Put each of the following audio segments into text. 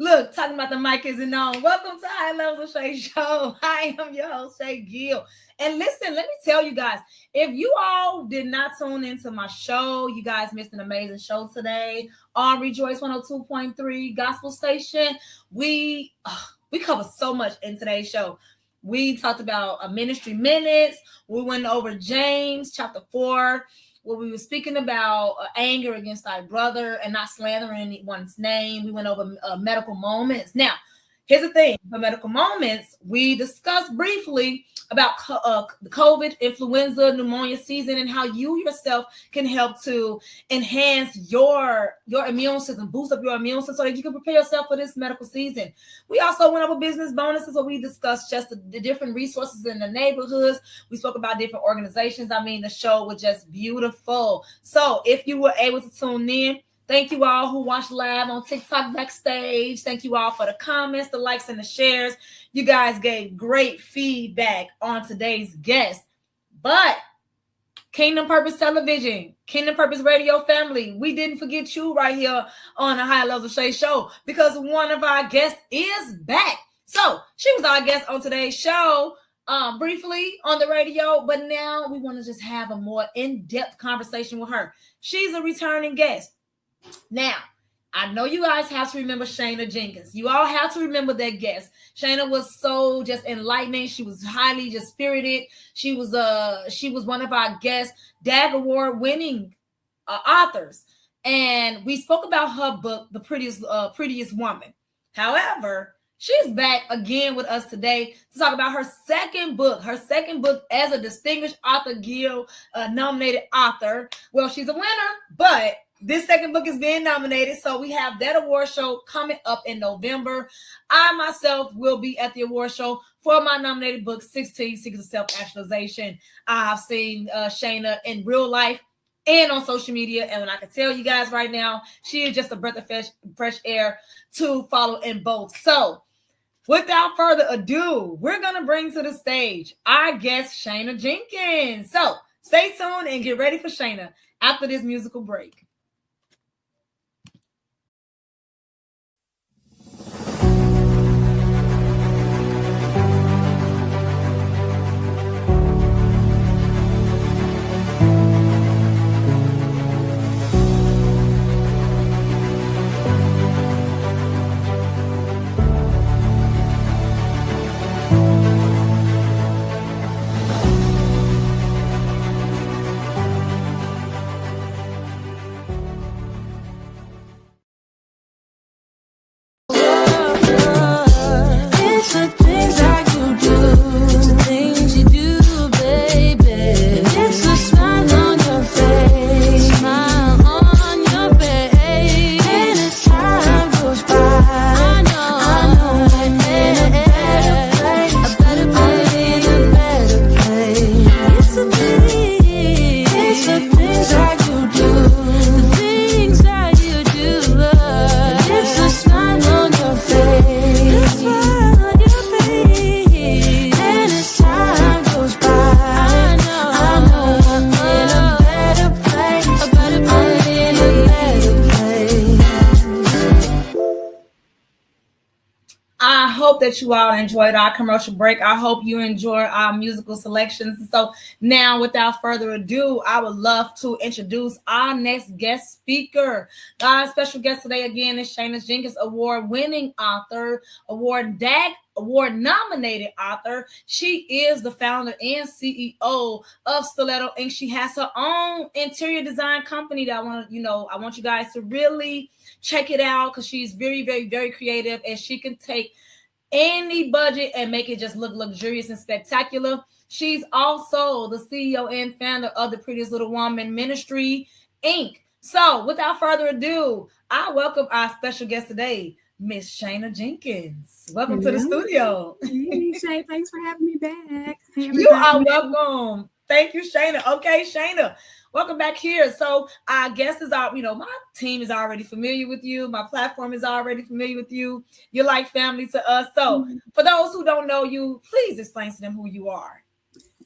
Look, talking about the mic isn't on. Welcome to High Levels of Shay Show. I am your host, Shay Gill. And listen, let me tell you guys, if you all did not tune into my show, you guys missed an amazing show today on Rejoice 102.3 Gospel Station. We covered so much in today's show. We talked about a ministry minutes. We went over James chapter 4. Where we were speaking about anger against thy brother and not slandering anyone's name. We went over medical moments. Now, here's the thing. For medical moments, we discussed briefly about the COVID, influenza, pneumonia season, and how you yourself can help to enhance your immune system, boost up your immune system so that you can prepare yourself for this medical season. We also went over business bonuses where we discussed just the different resources in the neighborhoods. We spoke about different organizations. I mean, the show was just beautiful. So if you were able to tune in, thank you all who watched live on TikTok backstage. Thank you all for the comments, the likes, and the shares. You guys gave great feedback on today's guest. But Kingdom Purpose Television, Kingdom Purpose Radio family, we didn't forget you right here on the High Level Shay Show because one of our guests is back. So she was our guest on today's show briefly on the radio, but now we want to just have a more in-depth conversation with her. She's a returning guest. Now, I know you guys have to remember Shayna Jenkins. You all have to remember that guest. Shayna was so just enlightening. She was highly just spirited. She was one of our guest DAG Award winning authors. And we spoke about her book, The Prettiest Woman. However, she's back again with us today to talk about her second book as a Distinguished Author Guild nominated author. Well, she's a winner, but this second book is being nominated, so we have that award show coming up in November. I myself will be at the award show for my nominated book, 16 Secrets of Self-Actualization. I have seen Shayna in real life and on social media, and I can tell you guys right now, she is just a breath of fresh air to follow in both. So, without further ado, we're going to bring to the stage our guest, Shayna Jenkins. So, stay tuned and get ready for Shayna after this musical break. That you all enjoyed our commercial break. I hope you enjoy our musical selections. So now, without further ado, I would love to introduce our next guest speaker. Our special guest today again is Shayna Jenkins, award-winning author, DAG Award-nominated author. She is the founder and CEO of Stiletto Inc. She has her own interior design company that I want you guys to really check it out because she's very, very, very creative and she can take any budget and make it just look luxurious and spectacular. She's also the CEO and founder of the Prettiest Little Woman Ministry, Inc. So without further ado, I welcome our special guest today, Miss Shayna Jenkins. Welcome to the studio. Hey, Shay, thanks for having me back. Hey, you are welcome. Thank you, Shayna. Okay, Shayna, welcome back here. So our guest is my team is already familiar with you. My platform is already familiar with you. You're like family to us. So for those who don't know you, please explain to them who you are.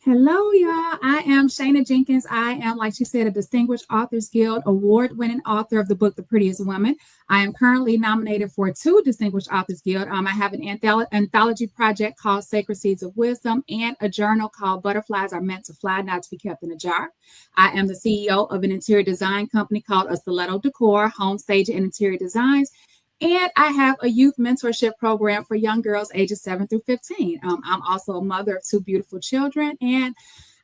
Hello, y'all. I am Shayna Jenkins. I am, like she said, a Distinguished Authors Guild award-winning author of the book, The Prettiest Woman. I am currently nominated for 2 Distinguished Authors Guild. I have an anthology project called Sacred Seeds of Wisdom and a journal called Butterflies Are Meant to Fly, Not to Be Kept in a Jar. I am the CEO of an interior design company called A Stiletto Decor, Home Stage and Interior Designs. And I have a youth mentorship program for young girls ages 7 through 15. I'm also a mother of 2 beautiful children, and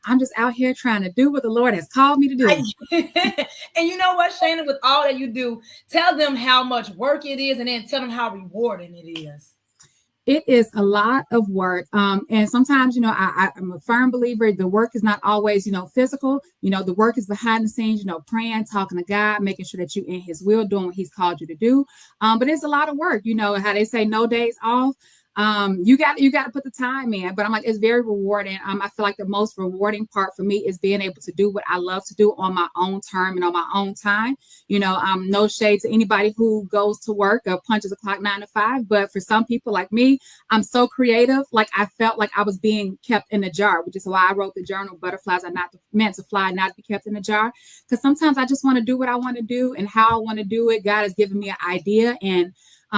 I'm just out here trying to do what the Lord has called me to do. And you know what, Shayna, with all that you do, tell them how much work it is, and then tell them how rewarding it is. It is a lot of work. And sometimes, I'm a firm believer the work is not always, physical. The work is behind the scenes, praying, talking to God, making sure that you're in his will, doing what he's called you to do. But it's a lot of work, how they say no days off. You got to put the time in, but I'm like, it's very rewarding. I feel like the most rewarding part for me is being able to do what I love to do on my own term and on my own time. No shade to anybody who goes to work or punches a clock 9 to 5, but for some people like me, I'm so creative. Like I felt like I was being kept in a jar, which is why I wrote the journal, Butterflies Are Not Meant to Fly, Not to Be Kept in a Jar. Because sometimes I just want to do what I want to do and how I want to do it. God has given me an idea, and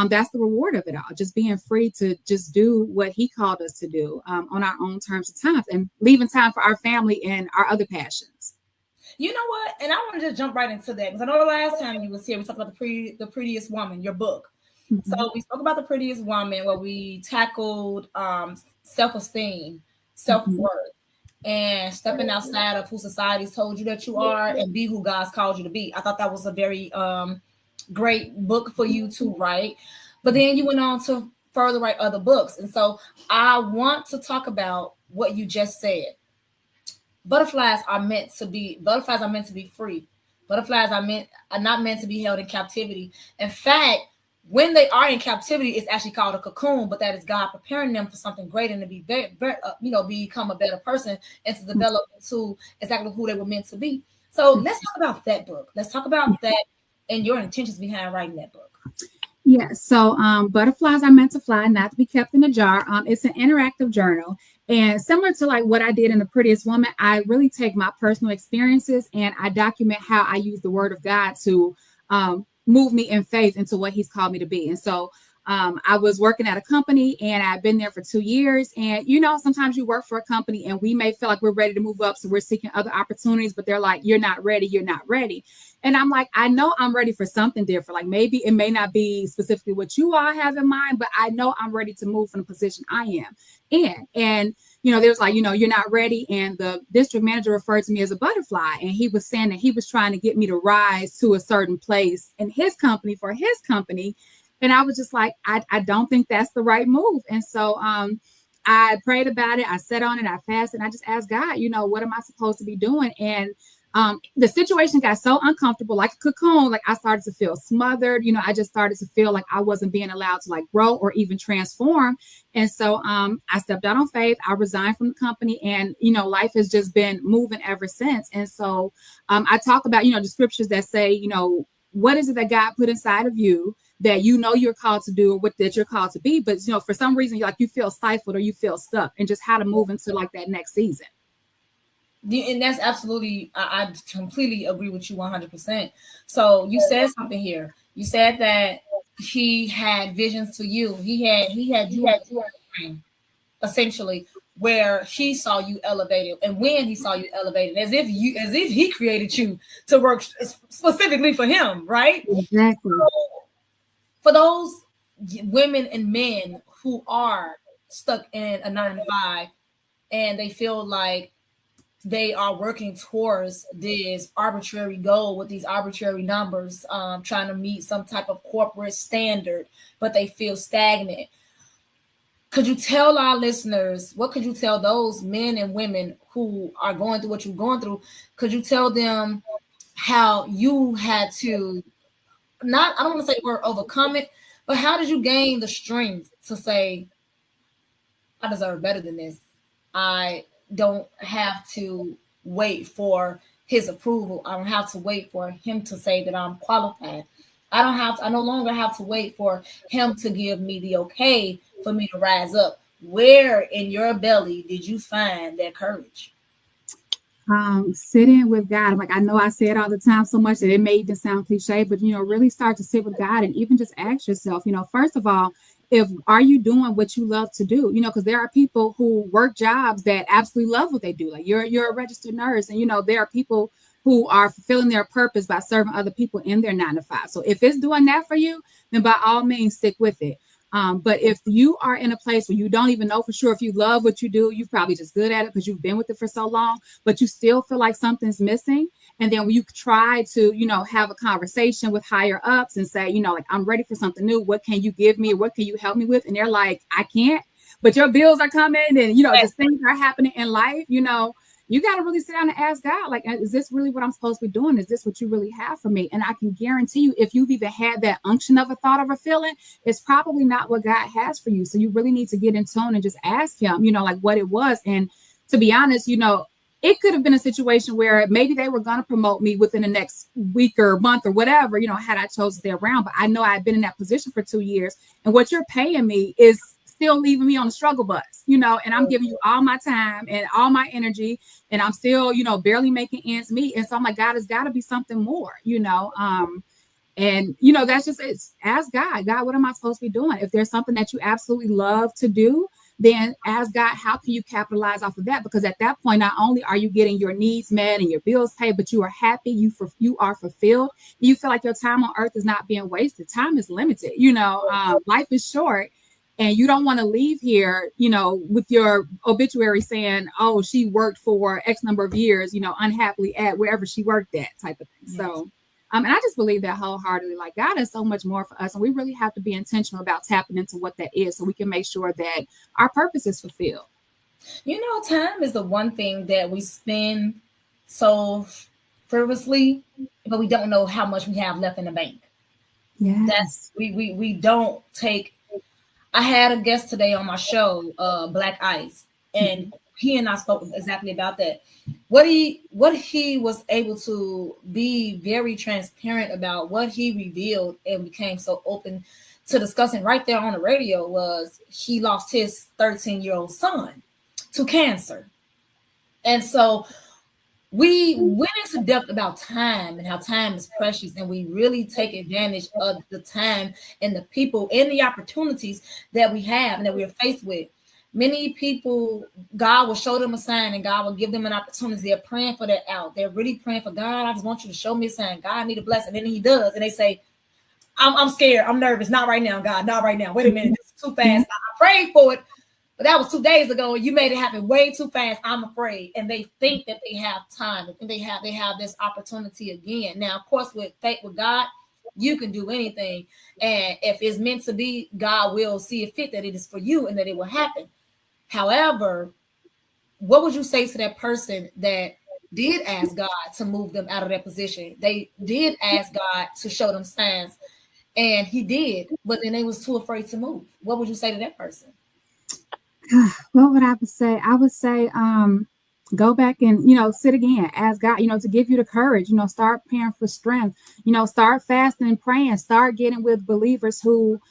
that's the reward of it all, just being free to just do what he called us to do on our own terms and times, and leaving time for our family and our other passions. You know what? And I want to just jump right into that, because I know the last time you was here, we talked about the Prettiest Woman, your book. Mm-hmm. So we spoke about The Prettiest Woman, where we tackled self-esteem, self-worth, and stepping outside of who society's told you that you are, and be who God's called you to be. I thought that was a very great book for you to write, but then you went on to further write other books. And so I want to talk about what you just said. Butterflies are meant to be free. Butterflies are not meant to be held in captivity. In fact, when they are in captivity, it's actually called a cocoon, but that is God preparing them for something greater, and to be become a better person, and to develop into exactly who they were meant to be. So let's talk about that book. Let's talk about that and your intentions behind writing that book. Yeah, so Butterflies Are Meant to Fly, Not to Be Kept in a Jar. It's an interactive journal, and similar to like what I did in The Prettiest Woman, I really take my personal experiences and I document how I use the word of God to move me in faith into what he's called me to be. And so I was working at a company, and I've been there for 2 years. And, sometimes you work for a company and we may feel like we're ready to move up, so we're seeking other opportunities, but they're like, you're not ready. And I'm like, I know I'm ready for something different. Like maybe it may not be specifically what you all have in mind, but I know I'm ready to move from the position I am in. And, there was like, you're not ready. And the district manager referred to me as a butterfly. And he was saying that he was trying to get me to rise to a certain place in his company for his company. And I was just like, I don't think that's the right move. And so I prayed about it. I sat on it. I fasted. And I just asked God, what am I supposed to be doing? And the situation got so uncomfortable, like a cocoon. Like I started to feel smothered. I just started to feel like I wasn't being allowed to like grow or even transform. And so I stepped out on faith. I resigned from the company, and life has just been moving ever since. And so I talk about the scriptures that say what is it that God put inside of you that you're called to do, or what that you're called to be, but for some reason you feel stifled or you feel stuck, and just how to move into like that next season. And that's absolutely, I completely agree with you 100%. So you said something here. You said that he had visions to you. He had you essentially, where he saw you elevated, and when he saw you elevated, as if he created you to work specifically for him, right? Exactly. So for those women and men who are stuck in a 9 to 5, and they feel like they are working towards this arbitrary goal with these arbitrary numbers, trying to meet some type of corporate standard, but they feel stagnant. Could you tell our listeners, what could you tell those men and women who are going through what you're going through? Could you tell them how you had to, I don't want to say the word overcome it, but how did you gain the strength to say, I deserve better than this? I don't have to wait for his approval. I don't have to wait for him to say that I'm qualified. I no longer have to wait for him to give me the okay for me to rise up. where in your belly did you find that courage? Sitting with God. Like I know I say it all the time so much that it may even sound cliche, but really start to sit with God and even just ask yourself, first of all, if are you doing what you love to do? Because there are people who work jobs that absolutely love what they do. Like you're a registered nurse, and there are people who are fulfilling their purpose by serving other people in their 9 to 5. So if it's doing that for you, then by all means stick with it. But if you are in a place where you don't even know for sure if you love what you do, you're probably just good at it because you've been with it for so long, but you still feel like something's missing. And then when you try to, have a conversation with higher ups and say, like, I'm ready for something new. What can you give me? Or what can you help me with? And they're like, I can't, but your bills are coming and, just things are happening in life, you got to really sit down and ask God, like, is this really what I'm supposed to be doing? Is this what you really have for me? And I can guarantee you, if you've even had that unction of a thought of a feeling, it's probably not what God has for you. So you really need to get in tune and just ask him, like what it was. And to be honest, it could have been a situation where maybe they were going to promote me within the next week or month or whatever, had I chosen to stay around. But I know I've been in that position for 2 years. And what you're paying me is still leaving me on the struggle bus, and I'm giving you all my time and all my energy, and I'm still, barely making ends meet. And so I'm like, God, has got to be something more, and that's just it. Ask God, what am I supposed to be doing? If there's something that you absolutely love to do, then ask God, how can you capitalize off of that? Because at that point, not only are you getting your needs met and your bills paid, but you are happy, you are fulfilled. You feel like your time on earth is not being wasted. Time is limited, life is short. And you don't want to leave here, with your obituary saying, oh, she worked for X number of years, unhappily at wherever she worked at, type of thing. Yes. So, and I just believe that wholeheartedly. Like, God has so much more for us, and we really have to be intentional about tapping into what that is so we can make sure that our purpose is fulfilled. Time is the one thing that we spend so frivolously, but we don't know how much we have left in the bank. Yes. We don't take. I had a guest today on my show, Black Ice, and he and I spoke exactly about that. What he was able to be very transparent about, what he revealed and became so open to discussing right there on the radio, was he lost his 13-year-old son to cancer. And so we went into depth about time and how time is precious, and we really take advantage of the time and the people and the opportunities that we have and that we are faced with. Many people, God will show them a sign and God will give them an opportunity. They're praying for that out. They're really praying for, God, I just want you to show me a sign. God, I need a blessing. And then he does. And they say, I'm scared. I'm nervous. Not right now, God. Not right now. Wait a minute. This is too fast. I prayed for it, but that was 2 days ago. You made it happen way too fast. I'm afraid. And they think that they have time. And they have this opportunity again. Now, of course, with faith with God, you can do anything. And if it's meant to be, God will see it fit that it is for you and that it will happen. However, what would you say to that person that did ask God to move them out of that position? They did ask God to show them signs, and he did, but then they was too afraid to move. What would you say to that person? What would I say? I would say, go back and, sit again, ask God, to give you the courage, start praying for strength, start fasting and praying, start getting with believers who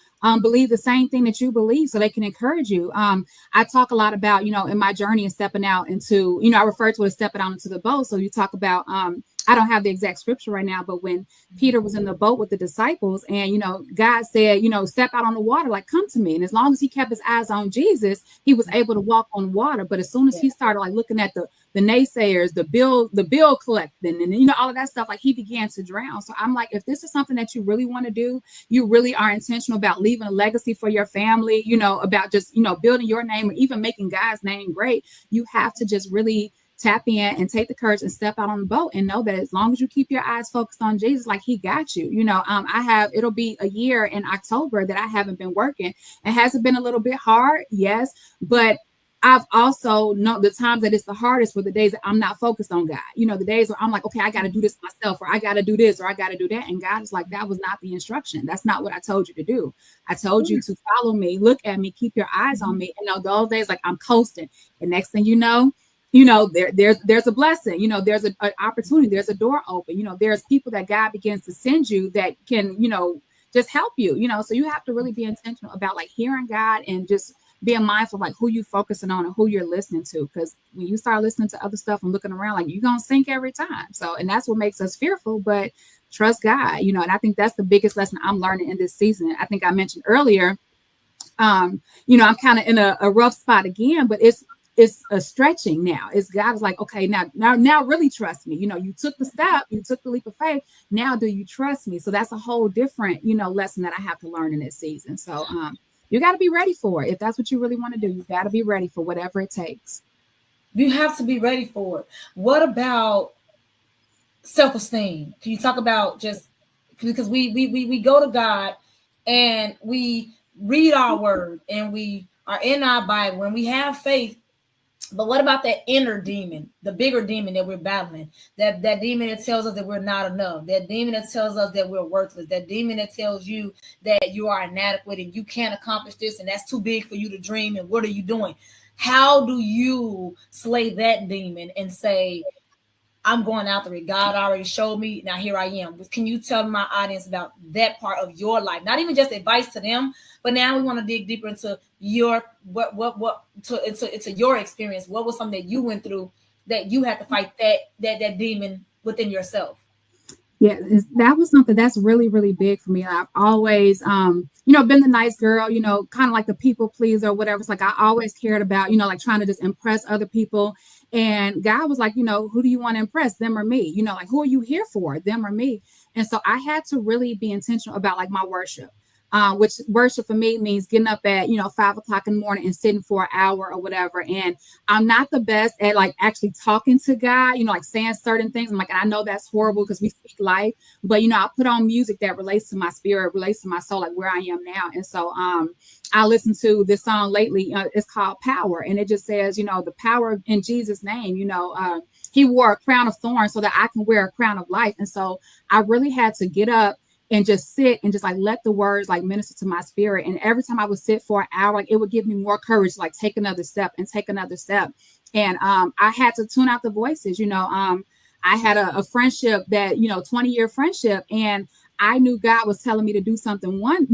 believe the same thing that you believe so they can encourage you. I talk a lot about, in my journey and stepping out into, I refer to it as stepping out into the boat. So you talk about, I don't have the exact scripture right now, but when Peter was in the boat with the disciples and, God said, step out on the water, like, come to me. And as long as he kept his eyes on Jesus, he was able to walk on water. But as soon as he started like looking at the naysayers, the bill collecting and, all of that stuff, like he began to drown. So I'm like, if this is something that you really want to do, you really are intentional about leaving a legacy for your family, about just, building your name or even making God's name great, you have to just really tap in and take the courage and step out on the boat and know that as long as you keep your eyes focused on Jesus, like he got you. It'll be a year in October that I haven't been working. It hasn't been a little bit hard, yes, but I've also known the times that it's the hardest were the days that I'm not focused on God. The days where I'm like, okay, I got to do this myself, or I got to do this, or I got to do that. And God is like, that was not the instruction. That's not what I told you to do. I told you to follow me, look at me, keep your eyes on me. And those days, like I'm coasting. And next thing you know, there's a blessing, there's an opportunity, there's a door open, there's people that God begins to send you that can, just help you, so you have to really be intentional about like hearing God and just being mindful of like who you focusing on and who you're listening to. Because when you start listening to other stuff and looking around, like you're gonna sink every time. So, and that's what makes us fearful, but trust God, you know, and I think that's the biggest lesson I'm learning in this season. I think I mentioned earlier, you know, I'm kind of in a rough spot again, but it's a stretching now. It's God is like, okay, now really trust me. You know, you took the step, you took the leap of faith. Now do you trust me? So that's a whole different, you know, lesson that I have to learn in this season. So you got to be ready for it. If that's what you really want to do, you got to be ready for whatever it takes. You have to be ready for it. What about self-esteem? Can you talk about, just because we go to God and we read our word and we are in our Bible and we have faith, but what about that inner demon, the bigger demon that we're battling? That demon that tells us that we're not enough. That demon that tells us that we're worthless. That demon that tells you that you are inadequate and you can't accomplish this and that's too big for you to dream. And what are you doing? How do you slay that demon and say, I'm going after it? God already showed me. Now here I am. Can you tell my audience about that part of your life? Not even just advice to them, but now we want to dig deeper into your into your experience. What was something that you went through that you had to fight that demon within yourself? Yeah, that was something that's really, really big for me. I've always, you know, been the nice girl, you know, kind of like the people pleaser or whatever. It's like I always cared about, you know, like trying to just impress other people. And God was like, you know, who do you want to impress, them or me? You know, like who are you here for, them or me? And so I had to really be intentional about like my worship. Which worship for me means getting up at, you know, 5 o'clock in the morning and sitting for an hour or whatever. And I'm not the best at like actually talking to God, you know, like saying certain things. I'm like, and I know that's horrible because we speak life, but you know, I put on music that relates to my spirit, relates to my soul, like where I am now. And so I listened to this song lately. It's called Power. And it just says, you know, the power in Jesus' name, you know, he wore a crown of thorns so that I can wear a crown of life. And so I really had to get up and just sit and just like let the words like minister to my spirit. And every time I would sit for an hour, like it would give me more courage to like take another step and take another step. And I had to tune out the voices, you know. I had a friendship that, you know, 20-year friendship, and I knew God was telling me to do something one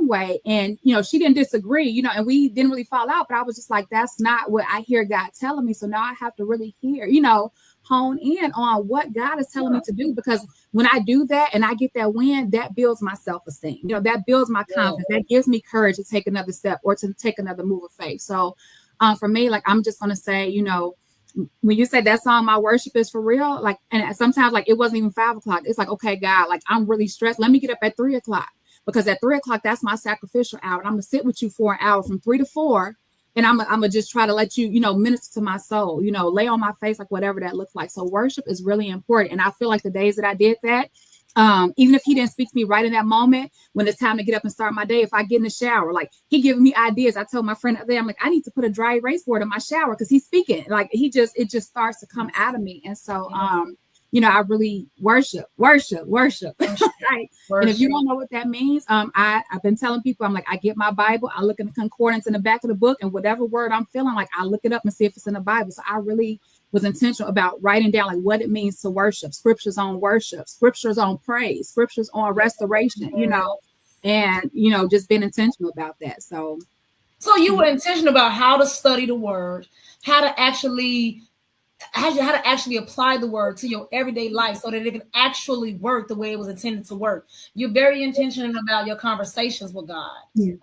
way, and you know, she didn't disagree, you know, and we didn't really fall out, but I was just like, that's not what I hear God telling me. So now I have to really hear, you know, hone in on what God is telling me to do, because when I do that and I get that win, that builds my self-esteem, you know, that builds my confidence, that gives me courage to take another step or to take another move of faith. So for me, like, I'm just going to say, you know, when you said that song, my worship is for real, like, and sometimes like it wasn't even 5 o'clock. It's like, okay, God, like I'm really stressed. Let me get up at 3 o'clock, because at 3 o'clock, that's my sacrificial hour. And I'm going to sit with you for an hour from 3 to 4. And I'm going to just try to let you, you know, minister to my soul, you know, lay on my face, like whatever that looks like. So worship is really important. And I feel like the days that I did that, even if he didn't speak to me right in that moment, when it's time to get up and start my day, if I get in the shower, like he giving me ideas. I told my friend out there, I'm like, I need to put a dry erase board in my shower because he's speaking. Like it just starts to come out of me. And so, you know, I really worship. Right? And if you don't know what that means, I've been telling people, I'm like, I get my Bible, I look in the concordance in the back of the book, and whatever word I'm feeling, like I look it up and see if it's in the Bible. So I really was intentional about writing down like what it means to worship, scriptures on worship, scriptures on praise, scriptures on restoration, you know, and, you know, just being intentional about that. So you were intentional about how to study the word, how to actually apply the word to your everyday life so that it can actually work the way it was intended to work. You're very intentional about your conversations with God. Yeah.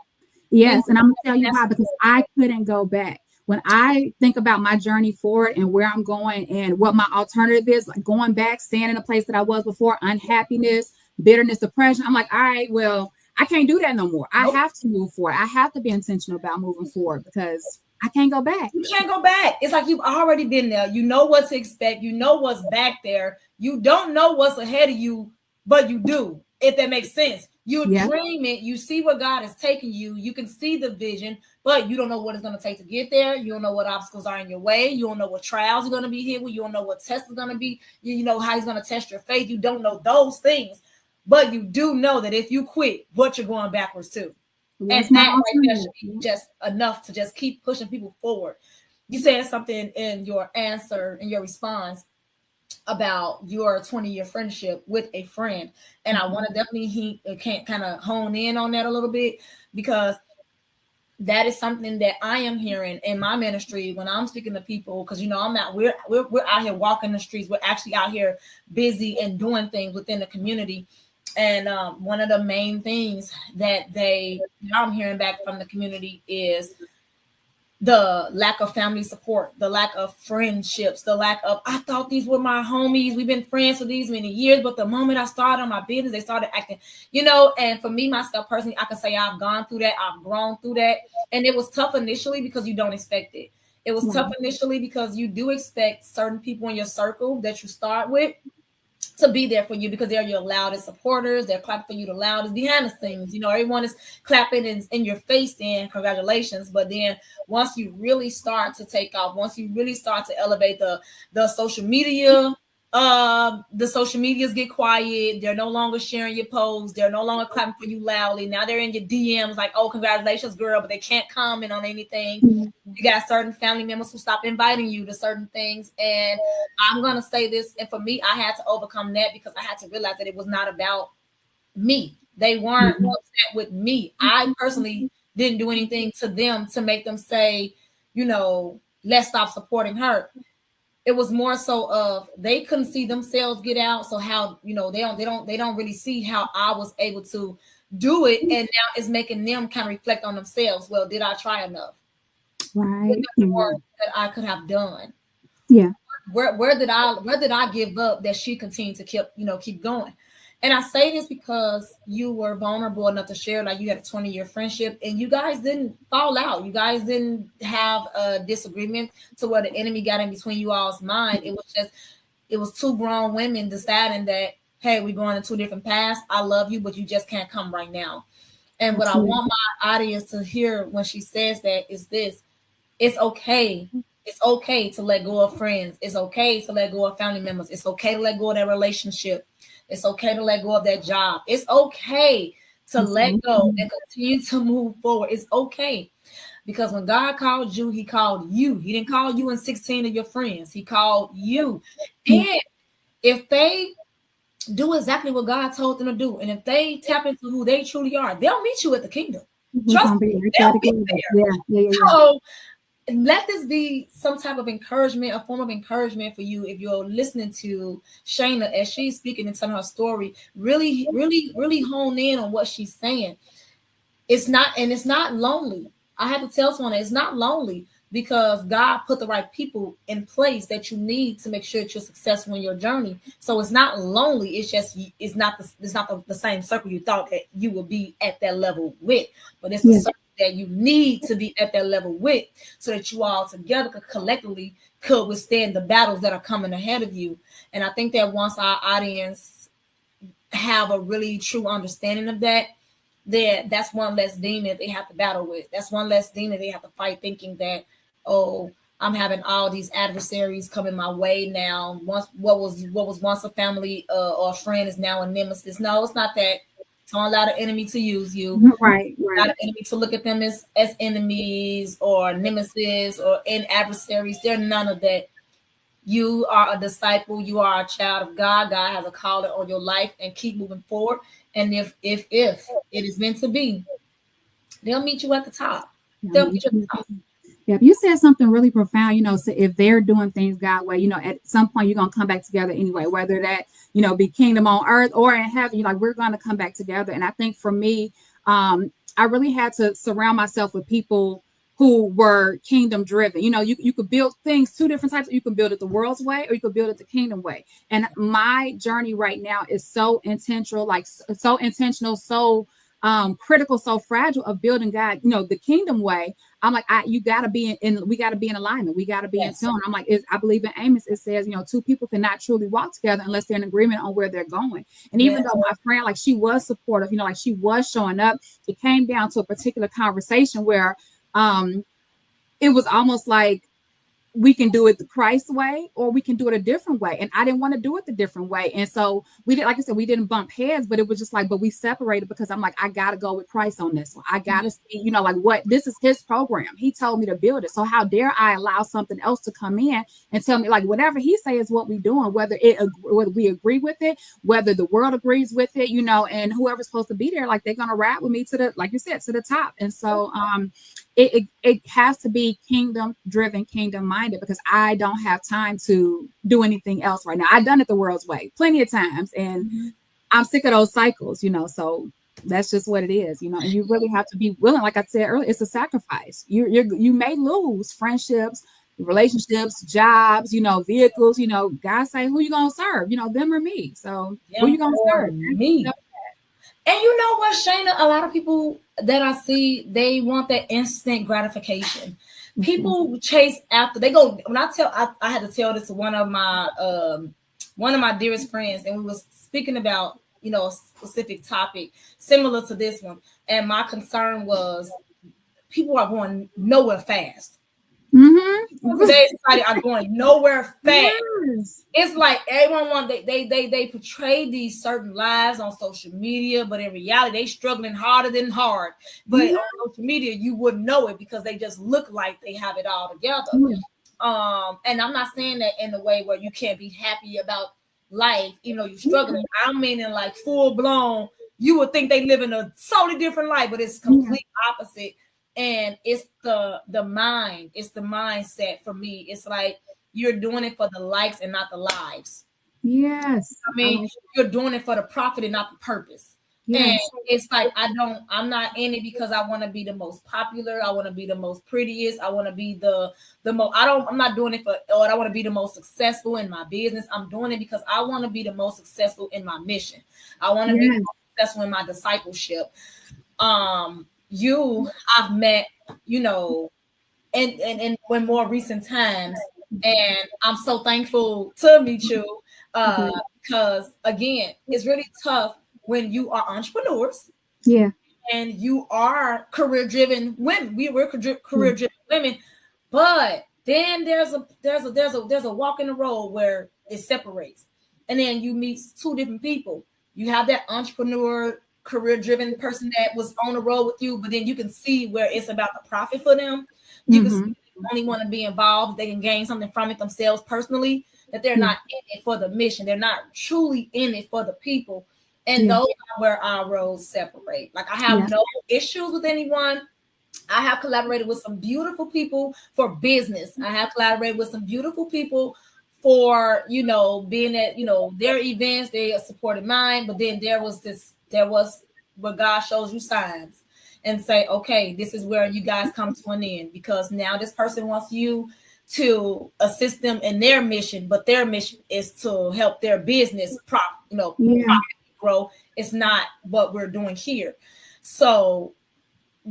Yes. And I'm going to tell you why, because I couldn't go back. When I think about my journey forward and where I'm going and what my alternative is, like going back, staying in a place that I was before, unhappiness, bitterness, depression, I'm like, all right, well, I can't do that no more. I have to move forward. I have to be intentional about moving forward because I can't go back. You can't go back. It's like you've already been there. You know what to expect. You know what's back there. You don't know what's ahead of you, but you do, if that makes sense. You dream it. You see where God is taking you. You can see the vision, but you don't know what it's going to take to get there. You don't know what obstacles are in your way. You don't know what trials are going to be hit with. You don't know what tests are going to be. You know how he's going to test your faith. You don't know those things, but you do know that if you quit, what you're going backwards to. And that right there should be just enough to just keep pushing people forward. You said something in your answer, in your response, about your 20-year friendship with a friend. And I want to definitely kind of hone in on that a little bit, because that is something that I am hearing in my ministry when I'm speaking to people, because I'm out, we're out here walking the streets, we're actually out here busy and doing things within the community. And one of the main things that I'm hearing back from the community is the lack of family support, the lack of friendships, the lack of, I thought these were my homies, we've been friends for these many years, but the moment I started on my business, they started acting, and for me, myself personally, I can say I've gone through that, I've grown through that. And it was tough initially because you don't expect it. It was tough initially because you do expect certain people in your circle that you start with to be there for you, because they're your loudest supporters. They're clapping for you the loudest behind the scenes. Everyone is clapping in your face and congratulations. But then once you really start to take off, once you really start to elevate the social media, the social medias get quiet. They're no longer sharing your posts. They're no longer clapping for you loudly. Now they're in your DMs like, oh, congratulations, girl, but they can't comment on anything. You got certain family members who stop inviting you to certain things. And I'm going to say this, and for me, I had to overcome that because I had to realize that it was not about me. They weren't upset with me. I personally didn't do anything to them to make them say, let's stop supporting her. It was more so of they couldn't see themselves get out. So how, they don't really see how I was able to do it. And now it's making them kind of reflect on themselves. Well, did I try enough? Right. More that I could have done. Yeah. Where did I give up that she continued to keep going? And I say this because you were vulnerable enough to share, like you had a 20-year friendship and you guys didn't fall out. You guys didn't have a disagreement to where the enemy got in between you all's mind. It was two grown women deciding that, hey, we're going in two different paths. I love you, but you just can't come right now. And what I want my audience to hear when she says that is this: it's okay. It's okay to let go of friends. It's okay to let go of family members. It's okay to let go of that relationship. It's okay to let go of that job. It's okay to let go and continue to move forward. It's okay. Because when God called you, he called you. He didn't call you and 16 of your friends. He called you. And if they do exactly what God told them to do, and if they tap into who they truly are, they'll meet you at the kingdom. Trust me, they'll be there. Yeah. So let this be some type of encouragement, a form of encouragement for you if you're listening to Shayna as she's speaking and telling her story. Really, really, really hone in on what she's saying. It's not lonely. I have to tell someone that it's not lonely because God put the right people in place that you need to make sure that you're successful in your journey. So it's not lonely. It's just it's not the same circle you thought that you would be at that level with, but it's the circle that you need to be at that level with, so that you all together collectively could withstand the battles that are coming ahead of you. And I think that once our audience have a really true understanding of that, that's one less demon they have to battle with. That's one less demon they have to fight, thinking that, oh, I'm having all these adversaries coming my way now. Once what was once a family or a friend is now a nemesis. No, it's not that. Don't allow the enemy to use you. Right. Allow the enemy to look at them as enemies or nemesis or adversaries. They're none of that. You are a disciple. You are a child of God. God has a calling on your life, and keep moving forward. And if it is meant to be, they'll meet you at the top. They'll meet you at the top. Yeah, you said something really profound, so if they're doing things God way, at some point you're going to come back together anyway, whether that, be kingdom on earth or in heaven, we're going to come back together. And I think for me, I really had to surround myself with people who were kingdom driven. You could build things two different types. You can build it the world's way or you could build it the kingdom way. And my journey right now is so intentional, so critical, so fragile of building God, the kingdom way. I'm like, we got to be in alignment. We got to be in tune. I'm like, I believe in Amos, it says, two people cannot truly walk together unless they're in agreement on where they're going. And even though my friend, she was supportive, she was showing up, it came down to a particular conversation where it was almost like, we can do it the Christ way or we can do it a different way. And I didn't want to do it the different way. And so we did, like I said, we didn't bump heads, but it was just but we separated because I'm like, I got to go with Christ on this one. I got to see, what, this is his program. He told me to build it. So how dare I allow something else to come in and tell me whatever he says is what we're doing, whether we agree with it, whether the world agrees with it, and whoever's supposed to be there, they're going to ride with me to the, like you said, to the top. And so, it has to be kingdom driven, kingdom minded, because I don't have time to do anything else right now. I've done it the world's way plenty of times, and I'm sick of those cycles, so that's just what it is, and you really have to be willing. Like I said earlier, it's a sacrifice. You may lose friendships, relationships, jobs, vehicles, God say, who you gonna serve, them or me. So who you gonna serve? Me. And you know what, Shayna, a lot of people that I see, they want that instant gratification. People chase after, they go, when I had to tell this to one of my dearest friends, and we was speaking about, a specific topic similar to this one. And my concern was people are going nowhere fast. Today's society are going nowhere fast. Yes. It's like everyone they portray these certain lives on social media, but in reality, they struggling harder than hard. But on social media, you wouldn't know it because they just look like they have it all together. And I'm not saying that in a way where you can't be happy about life, you're struggling. I'm meaning like full blown. You would think they live in a totally different life, but it's complete opposite. And it's the mind, it's the mindset for me. It's like you're doing it for the likes and not the lives. Yes. I mean, you're doing it for the profit and not the purpose. Yes. And it's like I'm not in it because I want to be the most popular. I want to be the most prettiest. I want to be the most. I'm not doing it I want to be the most successful in my business. I'm doing it because I want to be the most successful in my mission. I want to be the most successful in my discipleship. I've met, and when more recent times, and I'm so thankful to meet you because again, it's really tough when you are entrepreneurs, and you are career-driven women. We're career-driven women, but then there's a walk in the road where it separates, and then you meet two different people. You have that entrepreneur, career-driven person that was on the road with you, but then you can see where it's about the profit for them. You can see they only want to be involved. They can gain something from it themselves personally, that they're not in it for the mission. They're not truly in it for the people. And those are where our roads separate. Like I have no issues with anyone. I have collaborated with some beautiful people for business. I have collaborated with some beautiful people for, being at, their events. They supported mine, but then there was where God shows you signs and say, okay, this is where you guys come to an end, because now this person wants you to assist them in their mission, but their mission is to help their business profit grow. It's not what we're doing here. So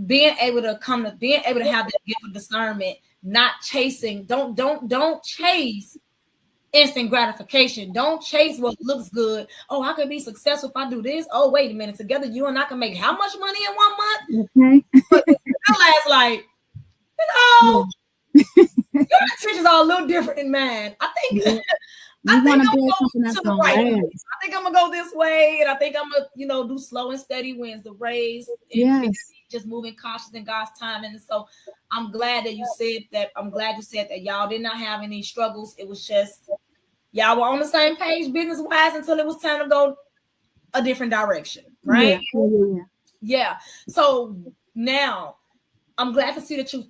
being able to have that gift of discernment, not chasing, don't chase instant gratification. Don't chase what looks good. Oh, I could be successful if I do this. Oh, wait a minute. Together, you and I can make how much money in 1 month? Okay. But realize, like, your intentions are a little different than mine. I think I'm gonna go to the right. I think I'm gonna go this way, and I think I'm gonna do slow and steady wins the race. Just moving cautious in God's time. And so I'm glad that you said that. I'm glad you said that y'all did not have any struggles. It was just y'all were on the same page business wise until it was time to go a different direction, right? Yeah. So now I'm glad to see that you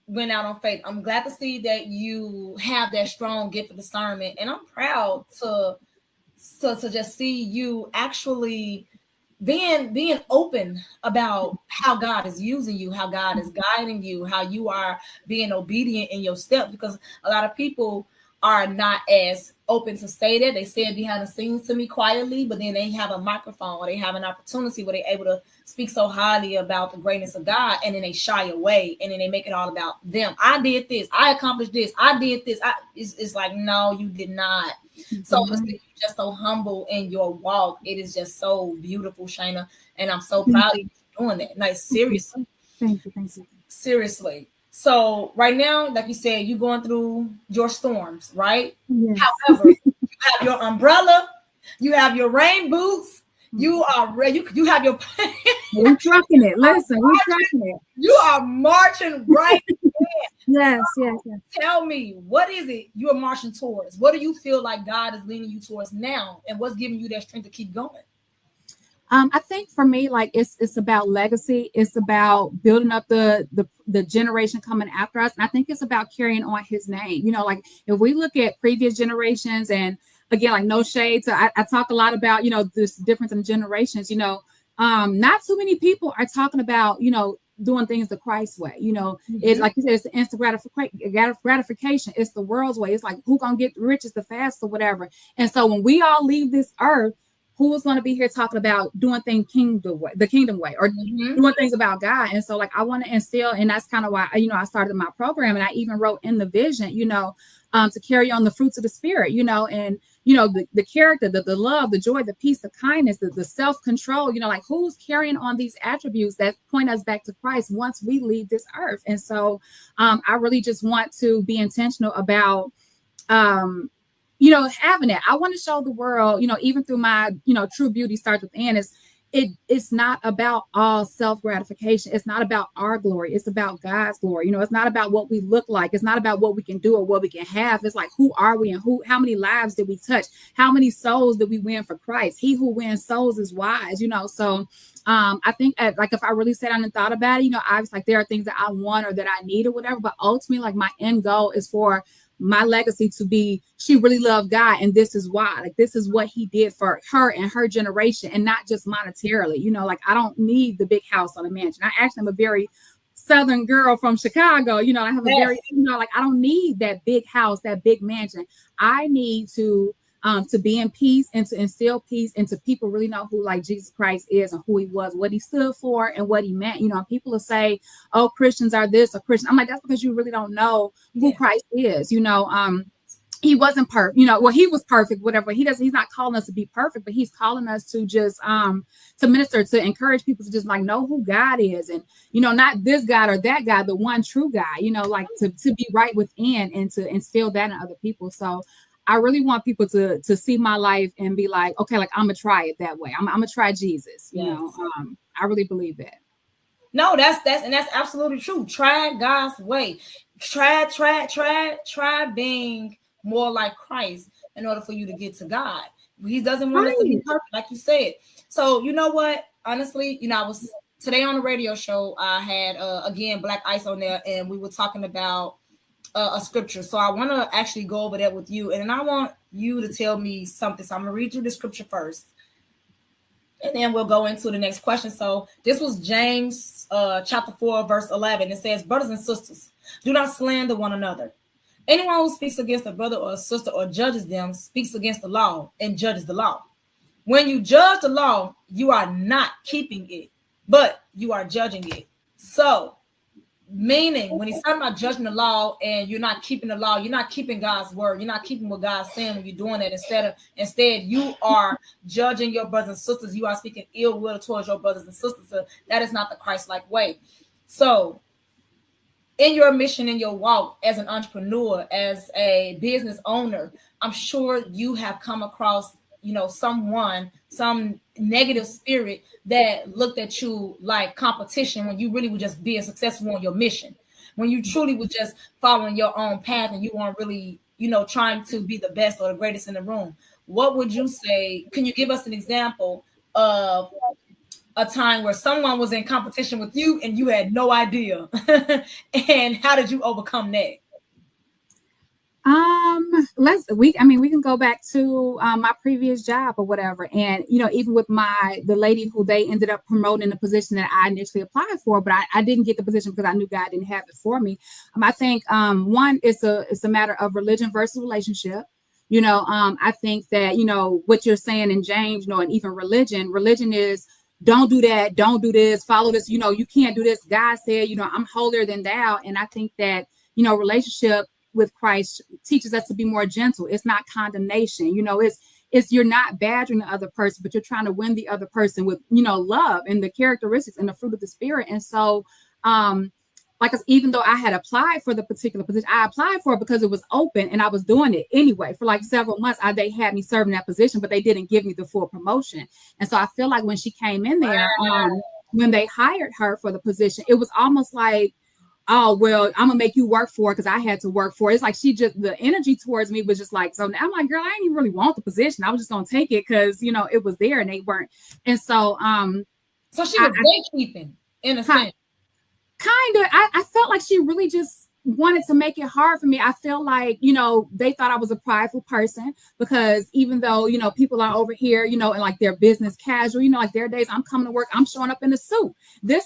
went out on faith. I'm glad to see that you have that strong gift of discernment, and I'm proud to just see you actually being open about how God is using you, how God is guiding you, how you are being obedient in your steps, because a lot of people are not as open to say that. They say it behind the scenes to me quietly, but then they have a microphone or they have an opportunity where they're able to speak so highly about the greatness of God, and then they shy away, and then they make it all about them. I did this. I accomplished this. I did this. It's like, no, you did not. So you're just so humble in your walk. It is just so beautiful, Shayna, and I'm so proud of you for doing that. Like, seriously. Thank you. Seriously. So right now, like you said, you're going through your storms, right? Yes. However, you have your umbrella, you have your rain boots, you are ready. You have your. We're trucking it. Listen, we're trucking it. You are marching right. Yes. Tell me, what is it you are marching towards? What do you feel like God is leading you towards now, and what's giving you that strength to keep going? I think for me, like it's about legacy. It's about building up the generation coming after us, and I think it's about carrying on his name. You know, like if we look at previous generations, and again, like no shade. So I talk a lot about this difference in generations. Not too many people are talking about doing things the Christ way. It's like you said, it's the instant gratification. It's the world's way. It's like who gonna get the richest the fast or whatever. And so when we all leave this earth, who is going to be here talking about doing things the kingdom way, or doing things about God? And so, like, I want to instill, and that's kind of why I started my program, and I even wrote in the vision, to carry on the fruits of the spirit, and the character, the love, the joy, the peace, the kindness, the self-control, like who's carrying on these attributes that point us back to Christ once we leave this earth. And so, I really just want to be intentional about having it. I want to show the world, even through my, true beauty starts within. It's not about all self-gratification. It's not about our glory. It's about God's glory. It's not about what we look like. It's not about what we can do or what we can have. It's like, who are we, and how many lives did we touch? How many souls did we win for Christ? He who wins souls is wise, So I think like if I really sat down and thought about it, I was like, there are things that I want or that I need or whatever, but ultimately, like, my end goal is for my legacy to be, she really loved God, and this is why. Like, this is what he did for her and her generation, and not just monetarily. Like, I don't need the big house or the mansion. I actually am a very Southern girl from Chicago. I have a very, like, I don't need that big house, that big mansion. I need to be in peace and to instill peace into people really know who, like, Jesus Christ is and who he was, what he stood for and what he meant. People will say, oh, Christians are this or Christian. I'm like, that's because you really don't know who Christ is. He wasn't perfect, well, he was perfect, whatever. He's not calling us to be perfect, but he's calling us to just to minister, to encourage people to just like know who God is, and not this God or that God, the one true God, like to be right within and to instill that in other people. So I really want people to see my life and be like, okay, like, I'm gonna try it that way. I'm gonna try Jesus. I really believe that. No, that's absolutely true. Try God's way. Try being more like Christ in order for you to get to God. He doesn't want us to be perfect, like you said. So you know what? Honestly, I was today on the radio show. I had again Black Ice on there, and we were talking about a scripture. So I want to actually go over that with you, and I want you to tell me something. So I'm gonna read you the scripture first, and then we'll go into the next question. So this was James chapter 4, verse 11. It says, brothers and sisters, do not slander one another. Anyone who speaks against a brother or a sister or judges them speaks against the law and judges the law. When you judge the law, you are not keeping it, but you are judging it. So meaning, when he's talking about judging the law and you're not keeping the law, you're not keeping God's word. You're not keeping what God's saying when you're doing that. Instead, you are judging your brothers and sisters. You are speaking ill will towards your brothers and sisters. So that is not the Christ-like way. So in your mission, in your walk as an entrepreneur, as a business owner, I'm sure you have come across, some negative spirit that looked at you like competition when you really were just being successful on your mission, when you truly were just following your own path and you weren't really, trying to be the best or the greatest in the room. What would you say? Can you give us an example of a time where someone was in competition with you and you had no idea? And how did you overcome that? We can go back to my previous job or whatever, and even with the lady who they ended up promoting the position that I initially applied for, but I didn't get the position because I knew God didn't have it for me. I think one, it's a matter of religion versus relationship. I think that what you're saying in James, and even religion is, don't do that, don't do this, follow this, you can't do this. God said, I'm holier than thou. And I think that relationship with Christ teaches us to be more gentle. It's not condemnation. It's you're not badgering the other person, but you're trying to win the other person with, love and the characteristics and the fruit of the spirit. And so, even though I had applied for the particular position, I applied for it because it was open and I was doing it anyway for like several months. They had me serving that position, but they didn't give me the full promotion. And so I feel like when she came in there, when they hired her for the position, it was almost like oh, well, I'm gonna make you work for it because I had to work for it. It's like the energy towards me was just like, so now I'm like, girl, I didn't even really want the position. I was just gonna take it because, it was there and they weren't. And so, so she was gatekeeping in a sense. Kind of. I felt like she really just wanted to make it hard for me. I feel like, they thought I was a prideful person because even though, people are over here, and like their business casual, like their days I'm coming to work, I'm showing up in a suit.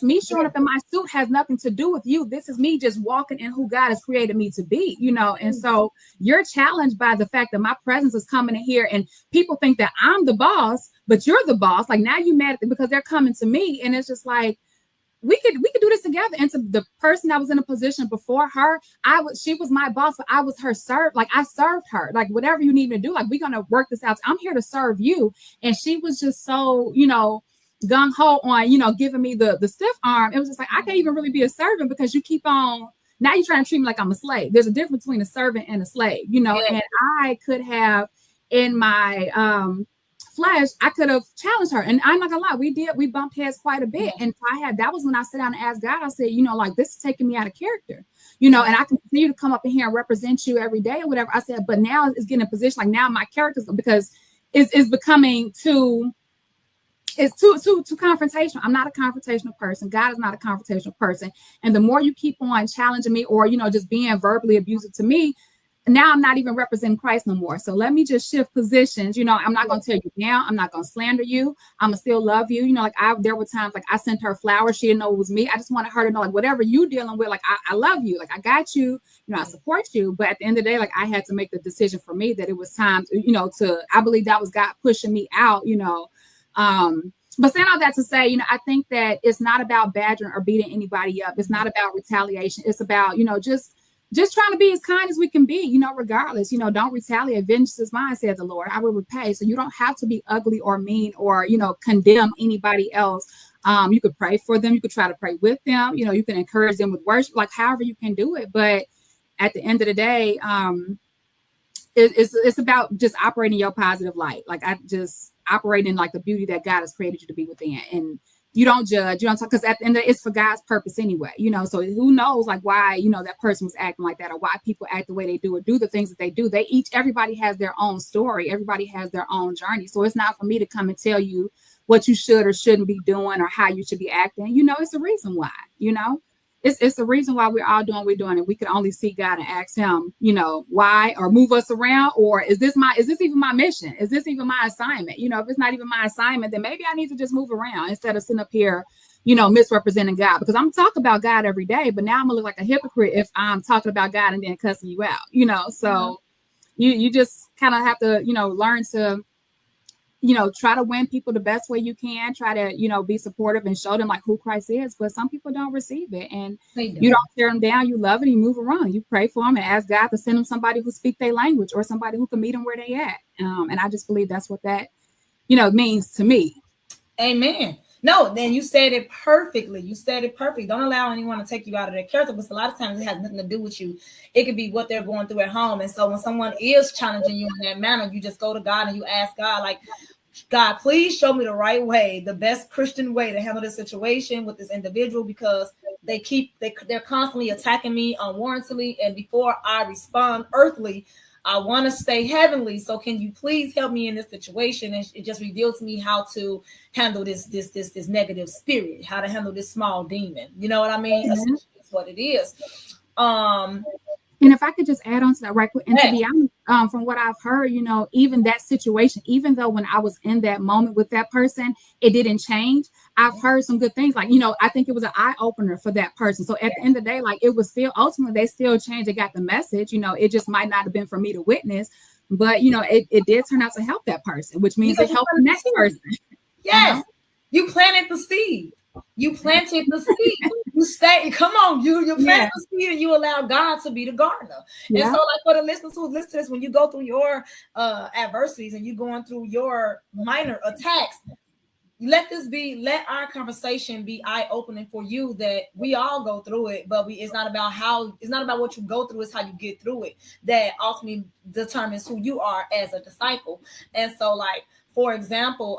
Me showing up in my suit has nothing to do with you. This is me just walking in who God has created me to be, and so you're challenged by the fact that my presence is coming in here and people think that I'm the boss, but you're the boss. Like now you mad because they're coming to me. And it's just like, we could do this together. And to the person that was in a position before her, she was my boss, but I was her like I served her, like whatever you need me to do, like we're gonna work this out. I'm here to serve you. And she was just so, gung-ho on, giving me the stiff arm. It was just like, I can't even really be a servant because you keep on, now you're trying to treat me like I'm a slave. There's a difference between a servant and a slave, and I could have in my flesh, I could have challenged her. And I'm not gonna lie, we bumped heads quite a bit. And that was when I sat down and asked God, I said, like this is taking me out of character, and I can continue to come up in here and represent you every day or whatever. I said, but now it's getting a position like now my character's because it's becoming too confrontational. I'm not a confrontational person. God is not a confrontational person. And the more you keep on challenging me or, just being verbally abusive to me, now I'm not even representing Christ no more. So let me just shift positions. I'm not going to tell you now. I'm not going to slander you. I'm going to still love you. There were times like I sent her flowers. She didn't know it was me. I just wanted her to know like whatever you dealing with, like I love you. Like I got you, I support you. But at the end of the day, like I had to make the decision for me that it was time, I believe that was God pushing me out, but saying all that to say, I think that it's not about badgering or beating anybody up. It's not about retaliation. It's about, just trying to be as kind as we can be, regardless, don't retaliate. Vengeance is mine, said the Lord. I will repay. So you don't have to be ugly or mean or, condemn anybody else. You could pray for them. You could try to pray with them. You can encourage them with worship, like however you can do it. But at the end of the day, it's about just operating your positive light. Like I just operating like the beauty that God has created you to be within. And you don't judge, you don't talk, because at the end of it, it's for God's purpose anyway, so who knows like why, that person was acting like that or why people act the way they do or do the things that they do. Everybody has their own story. Everybody has their own journey. So it's not for me to come and tell you what you should or shouldn't be doing or how you should be acting. It's a reason why, it's the reason why we're all doing what we're doing, and we can only see God and ask him, why, or move us around, or is this even my mission? Is this even my assignment? If it's not even my assignment, then maybe I need to just move around instead of sitting up here, misrepresenting God, because I'm talking about God every day, but now I'm gonna look like a hypocrite if I'm talking about God and then cussing you out, so you just kind of have to, learn to, try to win people the best way you can, try to, be supportive and show them like who Christ is. But some people don't receive it, and you don't tear them down. You love it. You move around. You pray for them and ask God to send them somebody who speaks their language or somebody who can meet them where they at. And I just believe that's what that, means to me. Amen. No, then you said it perfectly. You said it perfectly. Don't allow anyone to take you out of their character, because a lot of times it has nothing to do with you. It could be what they're going through at home. And so when someone is challenging you in that manner, you just go to God and you ask God, like, God, please show me the right way, the best Christian way to handle this situation with this individual, because they're constantly attacking me unwarrantedly. And before I respond earthly, I want to stay heavenly. So can you please help me in this situation? And it just reveals to me how to handle this negative spirit, how to handle this small demon. You know what I mean? Mm-hmm. That's what it is. And if I could just add on to that right quick, and to be honest, from what I've heard, even that situation, even though when I was in that moment with that person, it didn't change. I've heard some good things. Like, I think it was an eye opener for that person. So at the end of the day, like it was still, ultimately, they still changed. They got the message, it just might not have been for me to witness, but, it did turn out to help that person, which means it helped the next person. Yes. You planted the seed. You planted the seed. You stay. Come on, you planted the seed, and you allow God to be the gardener. Yeah. And so, like for the listeners who listen to this, when you go through your adversities and you're going through your minor attacks, let our conversation be eye-opening for you, that we all go through it, but it's not about what you go through, it's how you get through it that ultimately determines who you are as a disciple. And so, like, for example,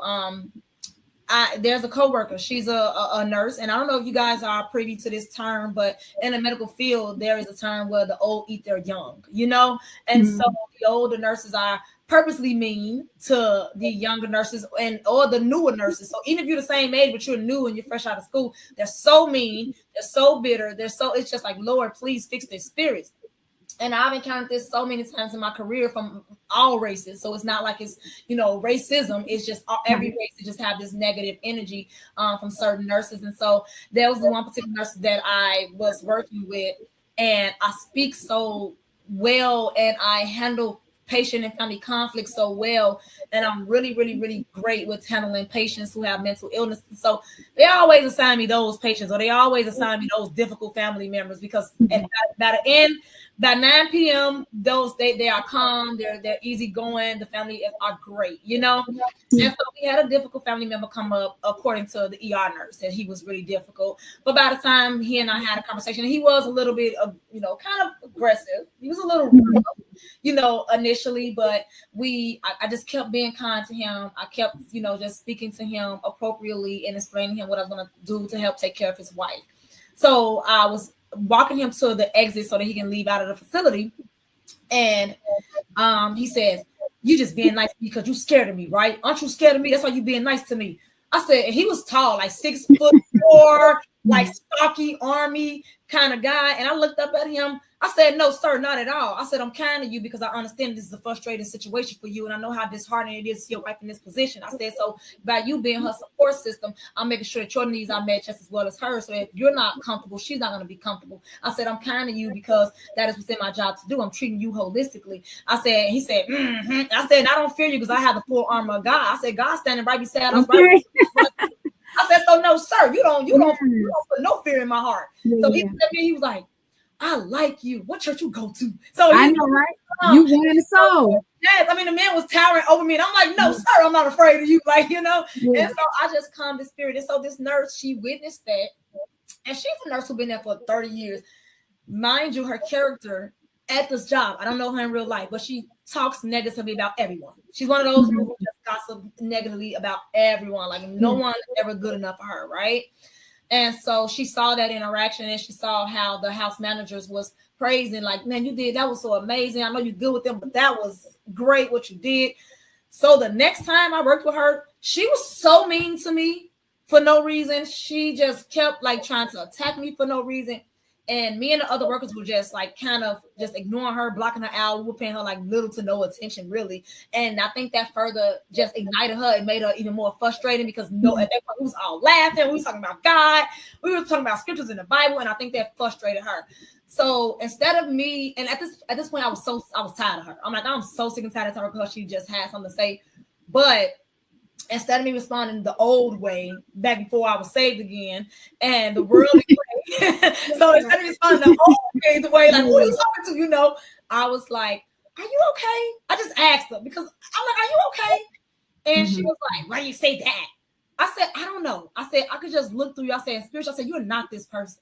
there's a coworker. She's a nurse, and I don't know if you guys are privy to this term, but in the medical field, there is a term where the old eat their young, and so the older nurses are purposely mean to the younger nurses or the newer nurses. So even if you're the same age, but you're new and you're fresh out of school, they're so mean, they're so bitter, it's just like, Lord, please fix their spirits. And I've encountered this so many times in my career from all races. So it's not like it's, racism. It's just every race just have this negative energy from certain nurses. And so there was one particular nurse that I was working with, and I speak so well, and I handle patient and family conflict so well, and I'm really, really, really great with handling patients who have mental illness. So they always assign me those patients, or they always assign me those difficult family members, because by 9 p.m. they are calm, they're easygoing, the family are great, And so we had a difficult family member come up, according to the ER nurse, and he was really difficult. But by the time he and I had a conversation, he was a little bit of, kind of aggressive. He was a little rough, initially, but I just kept being kind to him. I kept, just speaking to him appropriately and explaining to him what I was going to do to help take care of his wife. So I was walking him to the exit so that he can leave out of the facility. And he says, "You just being nice because you scared of me, right? Aren't you scared of me? That's why you being nice to me." I said, and he was tall, like 6'4", like stocky army kind of guy. And I looked up at him. I said, "No, sir, not at all." I said, "I'm kind of you because I understand this is a frustrating situation for you. And I know how disheartening it is to see your wife in this position." I said, "So by you being her support system, I'm making sure that your needs are met just as well as hers. So if you're not comfortable, she's not going to be comfortable." I said, "I'm kind of you because that is within my job to do. I'm treating you holistically." I said, he said, "Mm-hmm." I said, "I don't fear you because I have the full armor of God." I said, "God's standing right beside us, right?" I said, "So no, sir, you don't put no fear in my heart." So he said, he was like, "I like you. What church you go to?" So I know, right? You won the soul. Yes, I mean, the man was towering over me, and I'm like, "No, sir, I'm not afraid of you." Like, And so I just calmed the spirit. And so this nurse, she witnessed that, and she's a nurse who's been there for 30 years. Mind you, her character at this job, I don't know her in real life, but she talks negatively about everyone. She's one of those who just gossip negatively about everyone. Like, no one is ever good enough for her, right? And so she saw that interaction, and she saw how the house managers was praising, like, "Man, you did, that was so amazing. I know you're good with them, but that was great what you did." So the next time I worked with her, she was so mean to me for no reason. She just kept like trying to attack me for no reason. And me and the other workers were just like kind of just ignoring her, blocking her out. We were paying her like little to no attention, really. And I think that further just ignited her. It made her even more frustrated because at that point we was all laughing. We was talking about God. We were talking about scriptures in the Bible, and I think that frustrated her. So instead of me, and at this point I was tired of her. I'm like, I'm so sick and tired of her because she just had something to say. But instead of me responding the old way back before I was saved again and the worldly way, so instead of responding the old way, the way like, "Who are you talking to?" I was like, "Are you okay?" I just asked her because I'm like, "Are you okay?" And she was like, "Why do you say that?" I said, "I don't know." I said, "I could just look through you." I said, "Spiritual." I said, "You're not this person."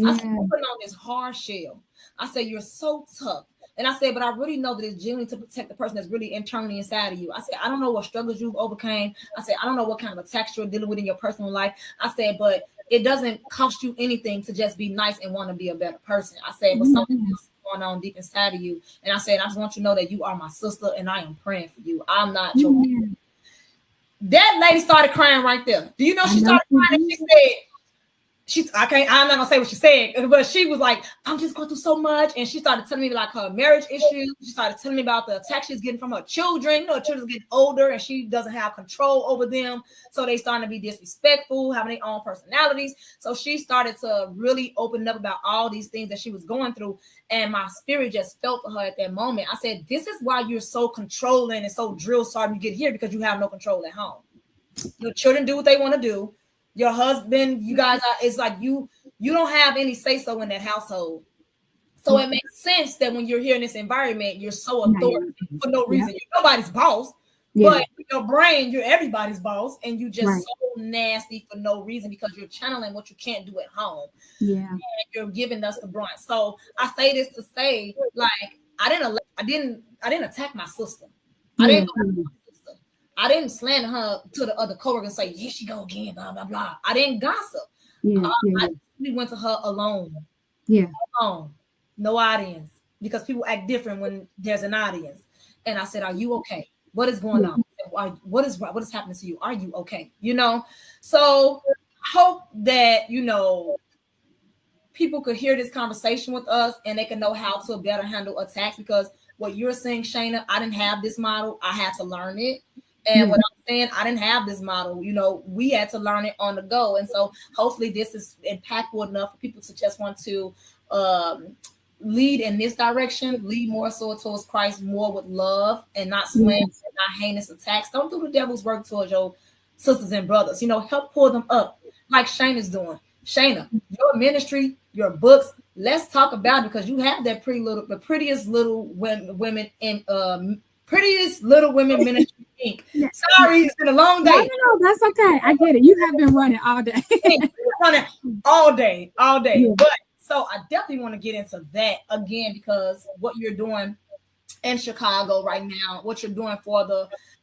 I said, "You're putting on this hard shell." I said, "You're so tough." And I said, "But I really know that it's genuine to protect the person that's really internally inside of you." I said, "I don't know what struggles you've overcame." I said, "I don't know what kind of attacks you're dealing with in your personal life." I said, "But it doesn't cost you anything to just be nice and want to be a better person." I said, "But something else is going on deep inside of you." And I said, "I just want you to know that you are my sister and I am praying for you. I'm not your." That lady started crying right there. Do you know she started crying and she said, I'm not gonna say what she said, but she was like, "I'm just going through so much." And she started telling me like her marriage issues. She started telling me about the attacks she's getting from her children. Her children's getting older and she doesn't have control over them. So they starting to be disrespectful, having their own personalities. So she started to really open up about all these things that she was going through. And my spirit just felt for her at that moment. I said, "This is why you're so controlling and so drill sergeant you get here, because you have no control at home. Your children do what they want to do. Your husband, you guys are, it's like you don't have any say-so in that household. So it makes sense that when you're here in this environment, you're so authoritative for no reason. You're nobody's boss, but in your brain, you're everybody's boss, and you just so nasty for no reason because you're channeling what you can't do at home. And you're giving us the brunt." So I say this to say, like, I didn't attack my sister. I didn't go after my sister. I didn't slander her to the other coworker and say, here she go again, blah, blah, blah. I didn't gossip. Yeah, yeah, I went to her alone. yeah. Alone. No audience. Because people act different when there's an audience. And I said, are you okay? What is going Yeah. on? What is happening to you? Are you okay? You know? So hope that, you know, people could hear this conversation with us and they can know how to better handle attacks, because what you're saying, Shayna, I didn't have this model. I had to learn it. And Yeah. what I'm saying, I didn't have this model. You know, we had to learn it on the go. And so hopefully this is impactful enough for people to just want to lead in this direction, lead more so towards Christ, more with love and not slander, Yes. and not heinous attacks. Don't do the devil's work towards your sisters and brothers. You know, help pull them up like Shayna's doing. Shayna, your ministry, your books, let's talk about it, because you have that the prettiest little women in prettiest little women ministry Inc. Yeah. Sorry, it's been a long day. No, that's okay. I get it. You have been running all day. Running all day. Yeah. But so I definitely want to get into that again, because what you're doing in Chicago right now, what you're doing for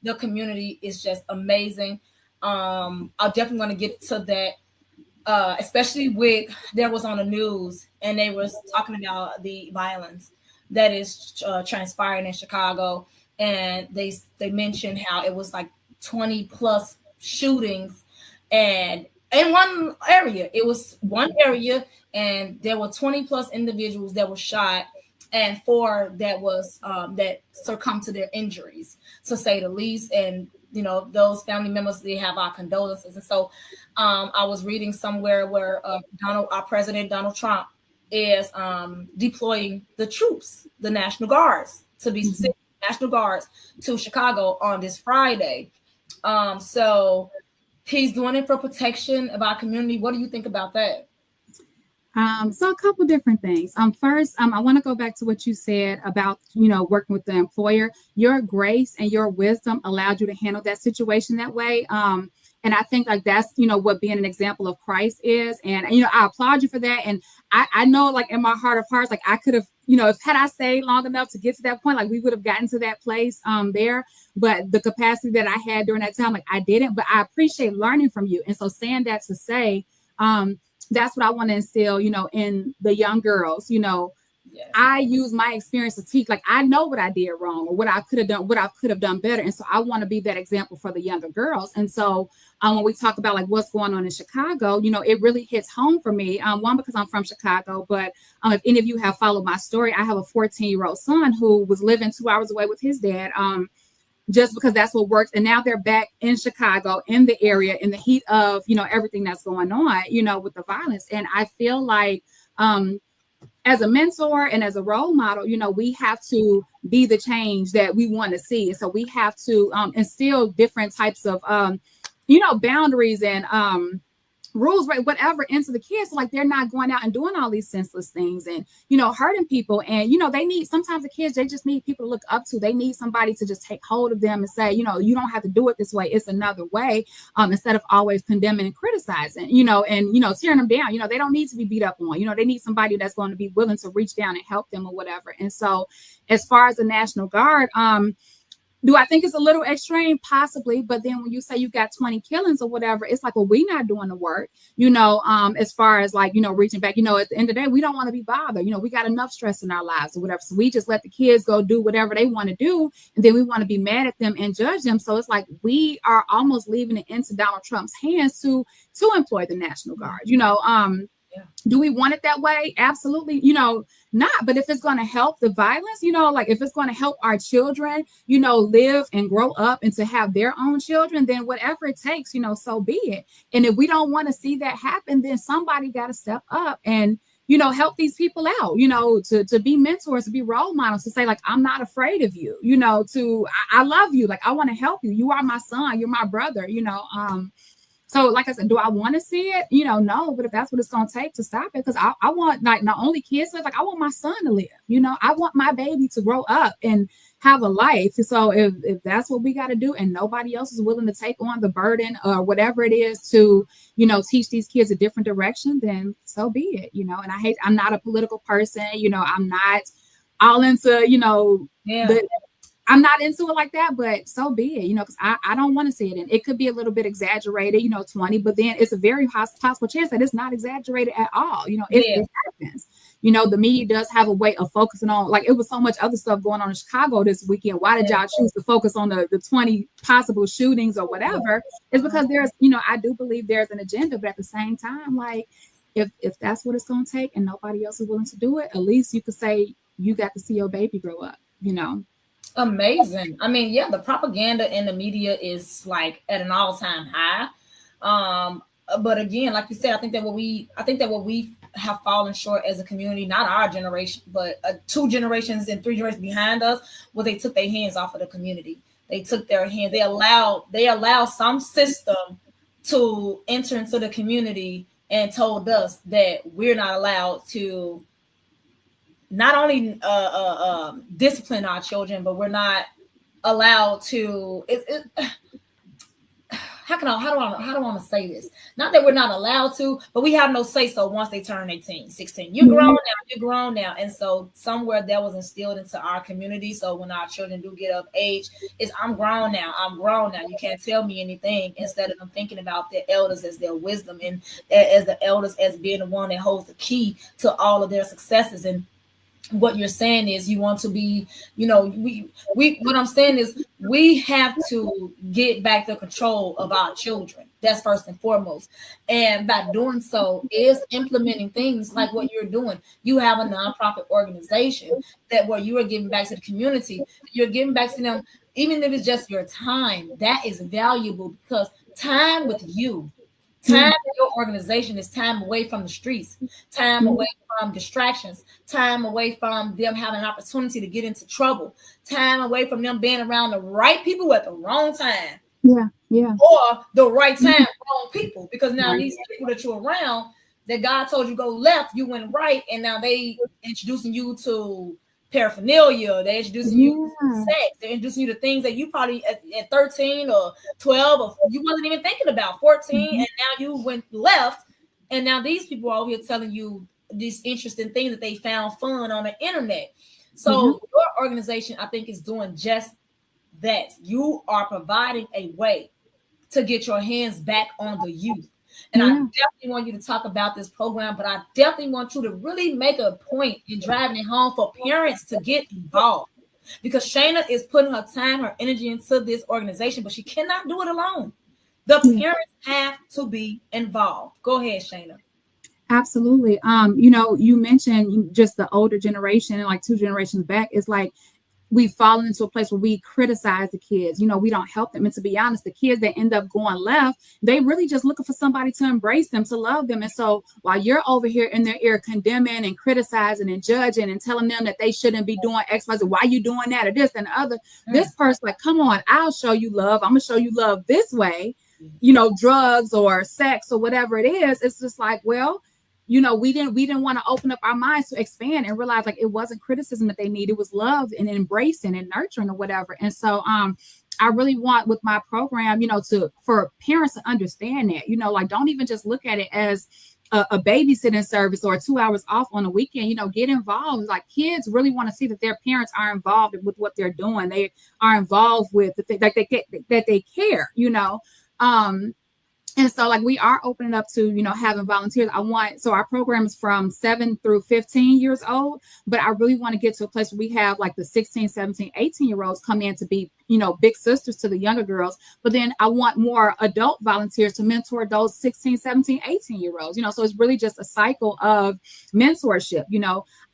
the community is just amazing. I definitely want to get to that, especially with there was on the news and they was talking about the violence that is transpiring in Chicago, and they mentioned how it was like 20 plus shootings, and in one area, and there were 20 plus individuals that were shot, and 4 that was that succumbed to their injuries, to say the least. And you know, those family members, they have our condolences. And so I was reading somewhere where our president Donald Trump is deploying the troops, the National Guards, to be specific, National Guards, to Chicago on this Friday. So he's doing it for protection of our community. What do you think about that? So a couple different things. First, I want to go back to what you said about, you know, working with the employer. Your grace and your wisdom allowed you to handle that situation that way. And I think like that's, you know, what being an example of Christ is. And, you know, I applaud you for that. And I know, like, in my heart of hearts, like, I could have, you know, if had I stayed long enough to get to that point, like, we would have gotten to that place there. But the capacity that I had during that time, like, I didn't. But I appreciate learning from you. And so saying that to say, that's what I want to instill, you know, in the young girls. You know, yeah. I use my experience to teach. Like, I know what I did wrong or what I could have done better. And so I want to be that example for the younger girls. And so when we talk about like what's going on in Chicago, you know, it really hits home for me. One, because I'm from Chicago, but if any of you have followed my story, I have a 14-year-old son who was living 2 hours away with his dad. Just because that's what works. And now they're back in Chicago, in the area, in the heat of, you know, everything that's going on, you know, with the violence. And I feel like as a mentor and as a role model, you know, we have to be the change that we want to see. And so we have to instill different types of, you know, boundaries and rules, right, whatever, into the kids, like they're not going out and doing all these senseless things and, you know, hurting people. And, you know, sometimes the kids, they just need people to look up to. They need somebody to just take hold of them and say, you know, you don't have to do it this way. It's another way, instead of always condemning and criticizing, you know, and, you know, tearing them down. You know, they don't need to be beat up on. You know, they need somebody that's going to be willing to reach down and help them or whatever. And so as far as the National Guard, do I think it's a little extreme? Possibly. But then when you say you got 20 killings or whatever, it's like, well, we're not doing the work, you know, as far as like, you know, reaching back, you know, at the end of the day, we don't want to be bothered. You know, we got enough stress in our lives or whatever. So we just let the kids go do whatever they want to do. And then we want to be mad at them and judge them. So it's like we are almost leaving it into Donald Trump's hands to employ the National Guard, you know. Do we want it that way? Absolutely, you know, not. But if it's going to help the violence, you know, like if it's going to help our children, you know, live and grow up and to have their own children, then whatever it takes, you know, so be it. And if we don't want to see that happen, then somebody got to step up and, you know, help these people out, you know, to be mentors, to be role models, to say like, I'm not afraid of you, you know, I love you. Like, I want to help you. You are my son. You're my brother, you know. So like I said, do I want to see it? You know, no, but if that's what it's going to take to stop it, because I want like not only kids to live, like I want my son to live, you know, I want my baby to grow up and have a life. So if that's what we got to do and nobody else is willing to take on the burden or whatever it is to, you know, teach these kids a different direction, then so be it, you know. And I'm not a political person, you know, I'm not all into, you know, I'm not into it like that, but so be it, because I don't want to see it. And it could be a little bit exaggerated, 20, but then it's a very possible chance that it's not exaggerated at all. It happens. The media does have a way of focusing on, like, it was so much other stuff going on in Chicago this weekend. Why did y'all choose to focus on the 20 possible shootings or whatever? It's because there's, I do believe there's an agenda, but at the same time, like, if that's what it's going to take and nobody else is willing to do it, at least you could say you got to see your baby grow up, Amazing. I mean, yeah, the propaganda in the media is like at an all-time high. But again, like you said, I think that what we have fallen short as a community, not our generation, but 2 generations and 3 generations behind us, was they took their hands off of the community. They took their hands. They allowed some system to enter into the community and told us that we're not allowed to not only discipline our children, but we're not allowed to. How do I want to say this? Not that we're not allowed to, but we have no say so once they turn 18, 16. You're grown now. And so somewhere that was instilled into our community. So when our children do get of age, it's I'm grown now. You can't tell me anything, instead of them thinking about their elders as their wisdom and as the elders as being the one that holds the key to all of their successes. And what you're saying is you want to be, what I'm saying is we have to get back the control of our children. That's first and foremost. And by doing so is implementing things like what you're doing. You have a nonprofit organization that where you are giving back to the community. You're giving back to them, even if it's just your time. That is valuable, because time with you, time in your organization is time away from the streets, time away from distractions, time away from them having an opportunity to get into trouble, time away from them being around the right people at the wrong time. Yeah. Or the right time, wrong people. Because now these people that you're around, that God told you go left, you went right, and now they introducing you to paraphernalia, they're introducing you to sex, they're introducing you to things that you probably at 13 or 12 or you wasn't even thinking about, 14, and now you went left, and now these people are over here telling you these interesting things that they found fun on the internet. So your organization, I think, is doing just that. You are providing a way to get your hands back on the youth. And I definitely want you to talk about this program, but I definitely want you to really make a point in driving it home for parents to get involved, because Shayna is putting her time, her energy into this organization, but she cannot do it alone. The parents have to be involved. Go ahead, Shayna. Absolutely. You mentioned just the older generation, and like 2 generations back, is like we've fallen into a place where we criticize the kids. We don't help them. And to be honest, the kids that end up going left, they really just looking for somebody to embrace them, to love them. And so while you're over here in their ear condemning and criticizing and judging and telling them that they shouldn't be doing X, Y, Z, why you doing that or this and the other, this person like, come on, I'll show you love. I'm gonna show you love this way, drugs or sex or whatever it is. It's just like, well, we didn't want to open up our minds to expand and realize like it wasn't criticism that they needed, it was love and embracing and nurturing or whatever. And so I really want with my program, for parents to understand that, like don't even just look at it as a babysitting service or 2 hours off on a weekend. Get involved. Like kids really want to see that their parents are involved with what they're doing. They are involved with the thing, like that they care, And so like we are opening up to, having volunteers. So our program is from 7 through 15 years old, but I really want to get to a place where we have like the 16, 17, 18-year-olds come in to be, big sisters to the younger girls. But then I want more adult volunteers to mentor those 16, 17, 18-year-olds, so it's really just a cycle of mentorship.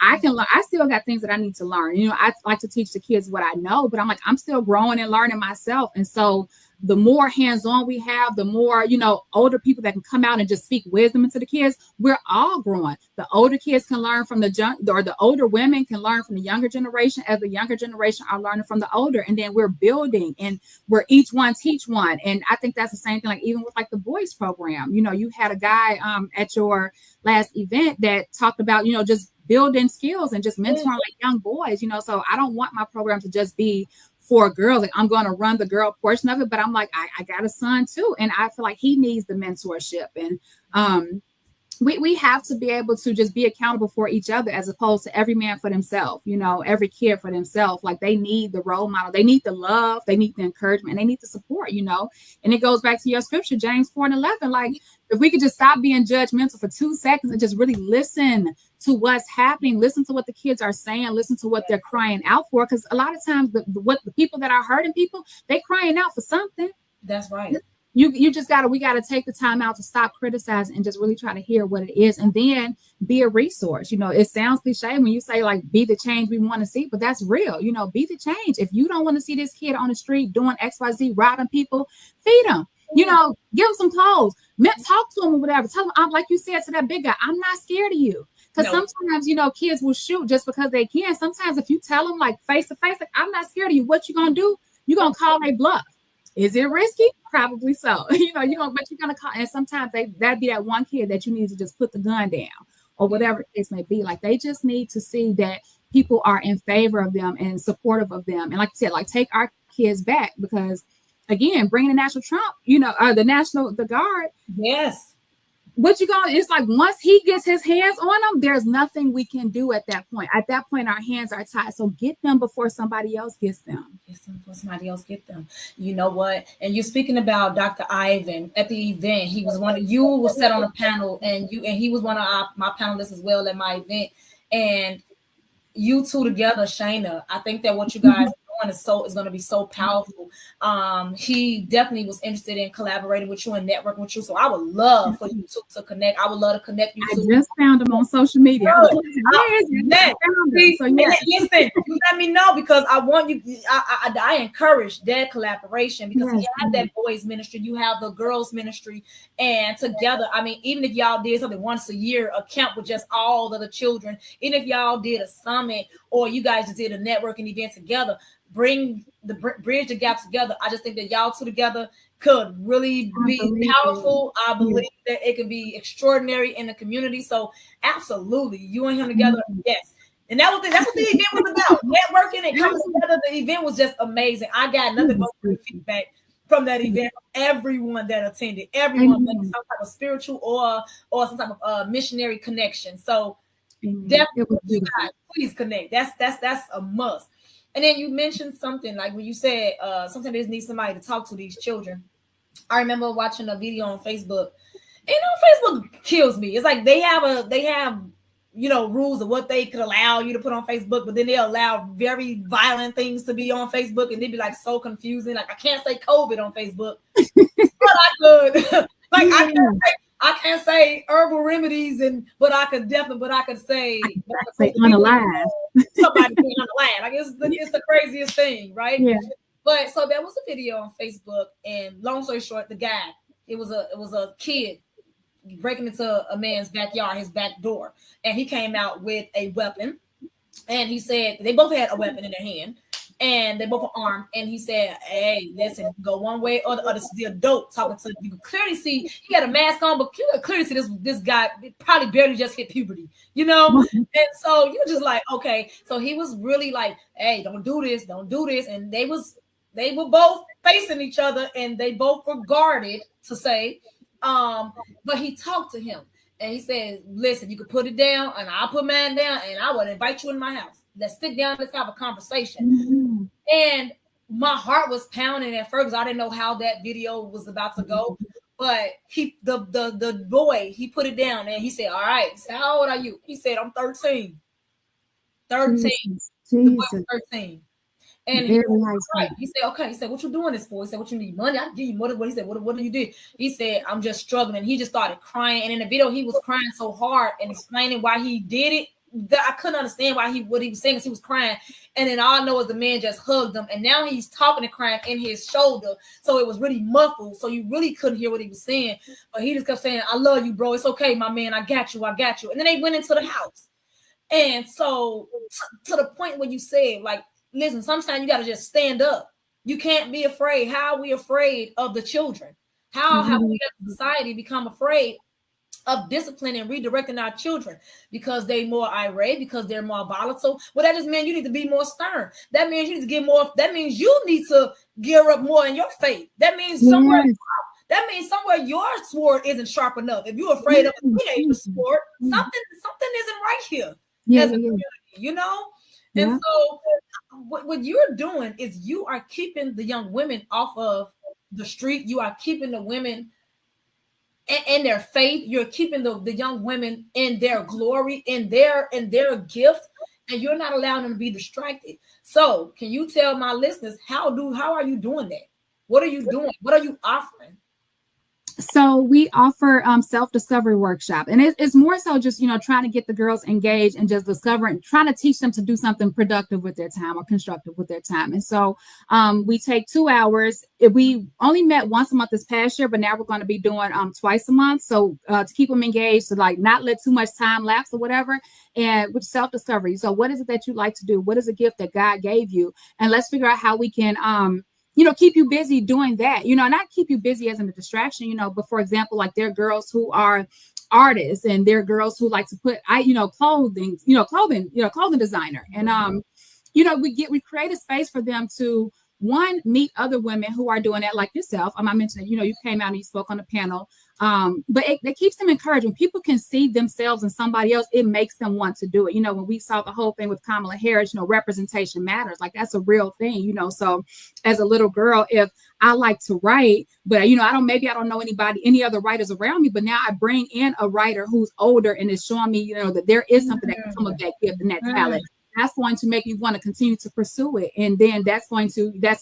I can learn. I still got things that I need to learn. I like to teach the kids what I know, but I'm still growing and learning myself. And so the more hands-on we have, the more, older people that can come out and just speak wisdom into the kids, we're all growing. The older kids can learn from the older women can learn from the younger generation, as the younger generation are learning from the older. And then we're building and we're each one teach one. And I think that's the same thing, like even with like the boys program, you had a guy at your last event that talked about, just building skills and just mentoring like young boys, so I don't want my program to just be for girls. Like I'm going to run the girl portion of it, but I'm like, I got a son too. And I feel like he needs the mentorship. And we have to be able to just be accountable for each other, as opposed to every man for themselves, every kid for themselves. Like, they need the role model, they need the love, they need the encouragement, and they need the support, and it goes back to your scripture, James 4:11. Like, if we could just stop being judgmental for 2 seconds and just really listen to what's happening, listen to what the kids are saying, listen to what they're crying out for, because a lot of times the people that are hurting people, they crying out for something. That's right. We gotta take the time out to stop criticizing and just really try to hear what it is, and then be a resource. It sounds cliche when you say, like, be the change we want to see, but that's real. Be the change. If you don't want to see this kid on the street doing XYZ, robbing people, feed them. Give them some clothes. Talk to them or whatever. Tell them, like you said to that big guy, I'm not scared of you. Because sometimes, kids will shoot just because they can. Sometimes if you tell them, like, face to face, like, I'm not scared of you, what you gonna do? You're gonna call a bluff. Is it risky? Probably so. But you're gonna call. And sometimes that'd be that one kid that you need to just put the gun down, or whatever the case may be. Like, they just need to see that people are in favor of them and supportive of them. And like I said, like, take our kids back, because again, bringing the National Trump, the Guard. Yes. What you going? It's like, once he gets his hands on them, there's nothing we can do at that point. At that point, our hands are tied. So get them before somebody else gets them. Before somebody else get them. You know what? And you're speaking about Dr. Ivan at the event. He was you was set on a panel, and he was one of my panelists as well at my event. And you two together, Shayna, I think that what you guys is going to be so powerful. He definitely was interested in collaborating with you and networking with you. So I would love for you two to connect. I would love to connect you. I just found him on social media. Listen, you let me know, because I want you. I encourage that collaboration, because you have that boys ministry, you have the girls ministry, and together, I mean, even if y'all did something once a year, a camp with just all of the children, even if y'all did a summit, or you guys just did a networking event together, bridge the gap together. I just think that y'all two together could really be powerful. I believe that it could be extraordinary in the community. So absolutely, you and him together, yes. And that's what the event was about. Networking and coming together. The event was just amazing. I got nothing but good feedback from that event, from everyone that attended, everyone with some type of spiritual or some type of missionary connection. So definitely, you guys, please connect. That's a must. And then you mentioned something like when you said sometimes they just need somebody to talk to these children. I remember watching a video on Facebook. Facebook kills me. It's like they have rules of what they could allow you to put on Facebook, but then they allow very violent things to be on Facebook, and they'd be like so confusing. Like, I can't say COVID on Facebook, but I could. I can't say herbal remedies, but I could say unalive. Somebody being unalive. Like, it's the craziest thing, right? Yeah. But so there was a video on Facebook, and long story short, the guy, it was a kid breaking into a man's backyard, his back door, and he came out with a weapon, and he said they both had a weapon in their hand, and they both were armed, and he said, hey, listen, go one way or the other. This is the adult talking to you. Could clearly see he had a mask on, but you could clearly see this guy probably barely just hit puberty, and so you're just like, okay. So he was really like, hey, don't do this, and they were both facing each other, and they both were guarded, to say. But he talked to him, and he said, listen, you could put it down, and I'll put mine down, and I would invite you in my house. Let's sit down, let's have a conversation. And my heart was pounding at first. I didn't know how that video was about to go. But the boy, he put it down, and he said, all right, so how old are you? He said, I'm 13. 13. The boy was 13. And he said, okay. He said, what you doing this for? He said, what you need? Money? I'll give you money. What he said, what do you do? He said, I'm just struggling. He just started crying. And in the video, he was crying so hard and explaining why he did it, that I couldn't understand what he was saying, because he was crying. And then all I know is the man just hugged him. And now he's talking and crying in his shoulder. So it was really muffled. So you really couldn't hear what he was saying. But he just kept saying, I love you, bro. It's okay, my man. I got you. And then they went into the house. And so to the point where you said, like, listen, sometimes you got to just stand up. You can't be afraid. How are we afraid of the children? How have we as a society become afraid of disciplining and redirecting our children? Because they're more irate, because they're more volatile. Well, that just means you need to be more stern. That means you need to get more. That means you need to gear up more in your faith. That means somewhere. that means somewhere your sword isn't sharp enough. If you're afraid of a teenager sword, something isn't right here Yeah, as a yeah, community, you know? And yeah. so what you're doing is you are keeping the young women off of the street. You are keeping the women in their faith. You're keeping the young women in their glory, in their gift, and you're not allowing them to be distracted. So can you tell my listeners how are you doing that? What are you doing? What are you offering? So we offer self-discovery workshop, and it's more so just trying to get the girls engaged and just discovering, trying to teach them to do something productive with their time or constructive with their time. And so we take 2 hours. We only met once a month this past year, but now we're going to be doing twice a month, so to keep them engaged, to like not let too much time lapse or whatever. And with self-discovery, so what is it that you like to do? What is a gift that God gave you? And let's figure out how we can keep you busy doing that, not keep you busy as in a distraction, but for example, like there are girls who are artists, and there are girls who like to put, clothing designer. And, we create a space for them to, one, meet other women who are doing that, like yourself. I mentioned that, you came out and you spoke on the panel. But it keeps them encouraged. When people can see themselves in somebody else, it makes them want to do it. When we saw the whole thing with Kamala Harris, representation matters. Like that's a real thing, So as a little girl, if I like to write, but I don't know any other writers around me, but now I bring in a writer who's older and is showing me, that there is something that can come of that gift and that talent. That's going to make me want to continue to pursue it. And then that's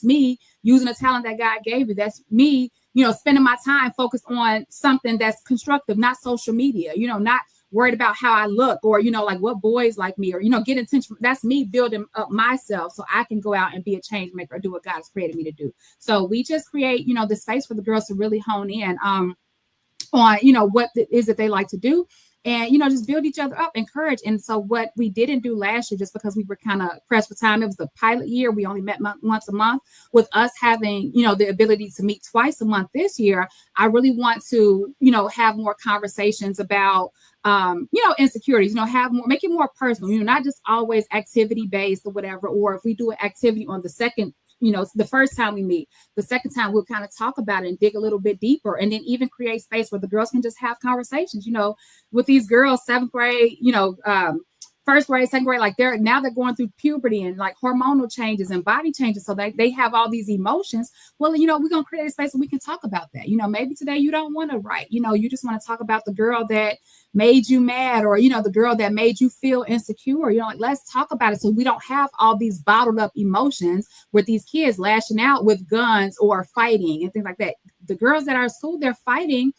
me using the talent that God gave you. That's me, spending my time focused on something that's constructive, not social media, not worried about how I look or, like what boys like me or, get attention. That's me building up myself so I can go out and be a change maker or do what God has created me to do. So we just create, the space for the girls to really hone in on, what it is that they like to do. And, just build each other up, encourage. And so what we didn't do last year, just because we were kind of pressed for time, it was the pilot year. We only met once a month. With us having, the ability to meet twice a month this year, I really want to, have more conversations about, insecurities, make it more personal, not just always activity based or whatever. Or if we do an activity on the second, the first time we meet, the second time we'll kind of talk about it and dig a little bit deeper, and then even create space where the girls can just have conversations, with these girls, 7th grade, first grade, second grade, like they're going through puberty and like hormonal changes and body changes. So they have all these emotions. Well, we're going to create a space where we can talk about that. Maybe today you don't want to write, you just want to talk about the girl that made you mad, or, the girl that made you feel insecure. Like, let's talk about it so we don't have all these bottled up emotions with these kids lashing out with guns or fighting and things like that. The girls that are at school, they're fighting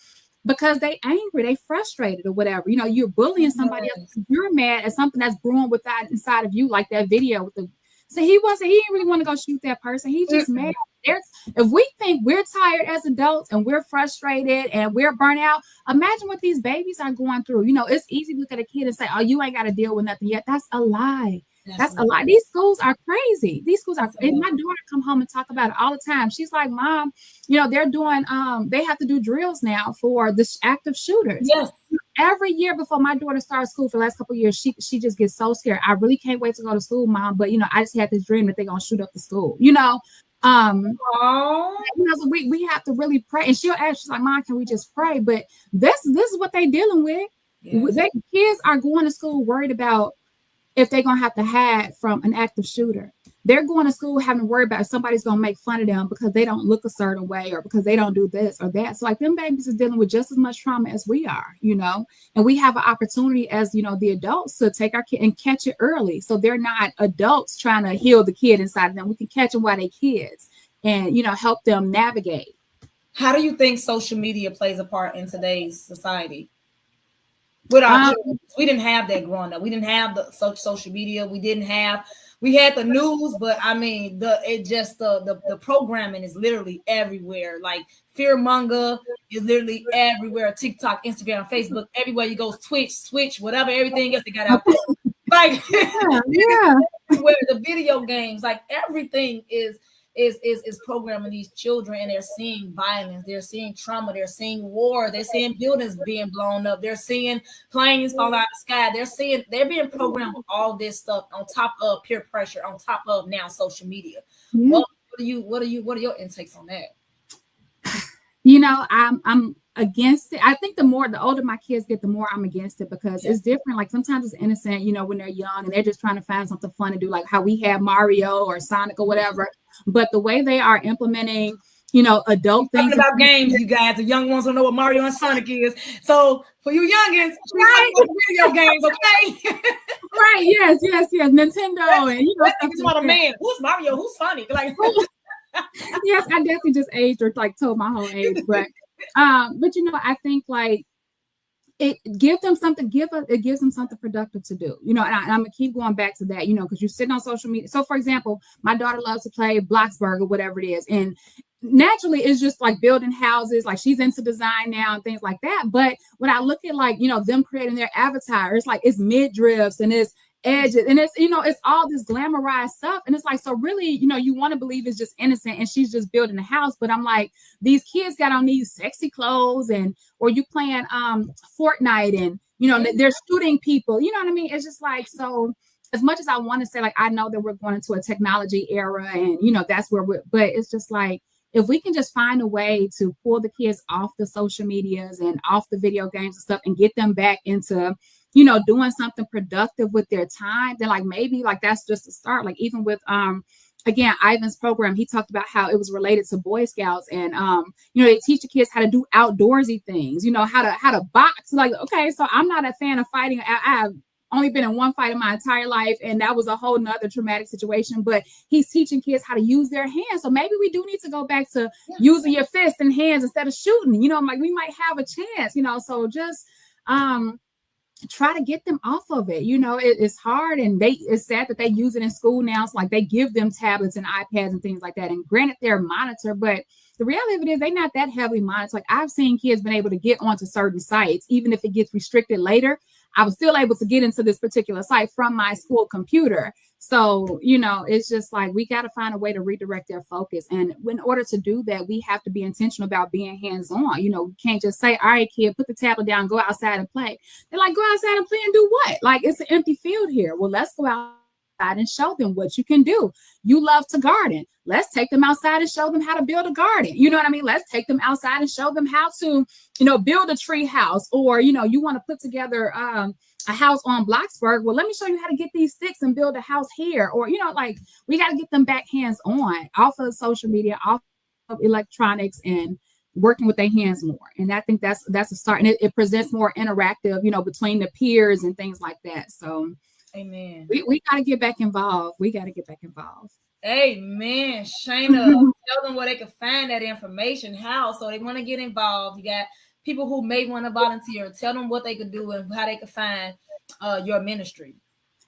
because they angry, they frustrated or whatever. You're bullying somebody else. You're mad at something that's brewing inside of you, like that video with the. So he didn't really want to go shoot that person. He's just mad. If we think we're tired as adults and we're frustrated and we're burnt out, imagine what these babies are going through. It's easy to look at a kid and say, "Oh, you ain't got to deal with nothing yet." That's a lie. That's a lie. These schools are crazy. These schools are. And my daughter come home and talk about it all the time. She's like, "Mom, they're doing. They have to do drills now for the active shooters." Yes. Every year before my daughter started school for the last couple of years, she just gets so scared. I really can't wait to go to school, Mom. But I just had this dream that they're gonna shoot up the school. So we have to really pray. And she'll ask, she's like, "Mom, can we just pray?" But this is what they're dealing with. Yes. Kids are going to school worried about if they're gonna have to hide from an active shooter. They're going to school having to worry about if somebody's gonna make fun of them because they don't look a certain way or because they don't do this or that. So like them babies is dealing with just as much trauma as we are, and we have an opportunity as the adults to take our kid and catch it early. So they're not adults trying to heal the kid inside of them. We can catch them while they're kids and help them navigate. How do you think social media plays a part in today's society? With our we didn't have that growing up. We didn't have the social media. We had the news, but the programming is literally everywhere. Like fearmonger is literally everywhere. TikTok, Instagram, Facebook, everywhere you go, Twitch, whatever, everything else they got out there. Like everywhere, the video games, like everything is programming these children, and they're seeing violence, they're seeing trauma, they're seeing war, they're seeing buildings being blown up, they're seeing planes fall out of the sky, they're being programmed with all this stuff on top of peer pressure, on top of now social media. What are your intakes on that? I'm against it. I think the older my kids get, the more I'm against it, because it's different. Like sometimes it's innocent, when they're young and they're just trying to find something fun to do, like how we have Mario or Sonic or whatever. But the way they are implementing, adult things. Talking about games, you guys, the young ones don't know what Mario and Sonic is. So for you youngins, we talking about video games, okay? Right? Yes. Nintendo and It's not a man. Who's Mario? Who's Sonic? Like. Yes, I definitely just aged or like told my whole age, but I think like it gives them something productive to do, and I'm gonna keep going back to that, because you're sitting on social media. So for example, my daughter loves to play Bloxburg or whatever it is, and naturally it's just like building houses, like she's into design now and things like that. But when I look at like them creating their avatar, it's like it's midriffs and it's edges and it's it's all this glamorized stuff, and it's like, so really you want to believe it's just innocent and she's just building a house, but I'm like, these kids got on these sexy clothes, and or you playing Fortnite, and they're shooting people, you know what I mean? It's just like, so as much as I want to say, like, I know that we're going into a technology era and that's where but it's just like, if we can just find a way to pull the kids off the social medias and off the video games and stuff and get them back into doing something productive with their time, then like maybe like that's just a start. Like even with again, Ivan's program, he talked about how it was related to Boy Scouts, and they teach the kids how to do outdoorsy things, how to box. Like, okay, so I'm not a fan of fighting. I've only been in one fight in my entire life, and that was a whole nother traumatic situation, but he's teaching kids how to use their hands. So maybe we do need to go back to using your fists and hands instead of shooting, like we might have a chance, so just try to get them off of it. It's hard, and it's sad that they use it in school now. It's like they give them tablets and iPads and things like that, and granted they're monitored, but the reality of it is they're not that heavily monitored. Like I've seen kids been able to get onto certain sites, even if it gets restricted later. I was still able to get into this particular site from my school computer. So, it's just like, we got to find a way to redirect their focus. And in order to do that, we have to be intentional about being hands-on. We can't just say, all right, kid, put the tablet down, go outside and play. They're like, go outside and play and do what? Like, it's an empty field here. Well, let's go outside and show them what you can do. You love to garden. Let's take them outside and show them how to build a garden. You know what I mean? Let's take them outside and show them how to, build a tree house, or, you want to put together a house on Bloxburg. Well, let me show you how to get these sticks and build a house here. Or, like we got to get them back hands on, off of social media, off of electronics, and working with their hands more. And I think that's a start. And it presents more interactive, between the peers and things like that. So amen. We got to get back involved. Amen. Shayna, tell them where they can find that information, how, so they want to get involved. You got people who may want to volunteer. Tell them what they could do and how they can find your ministry.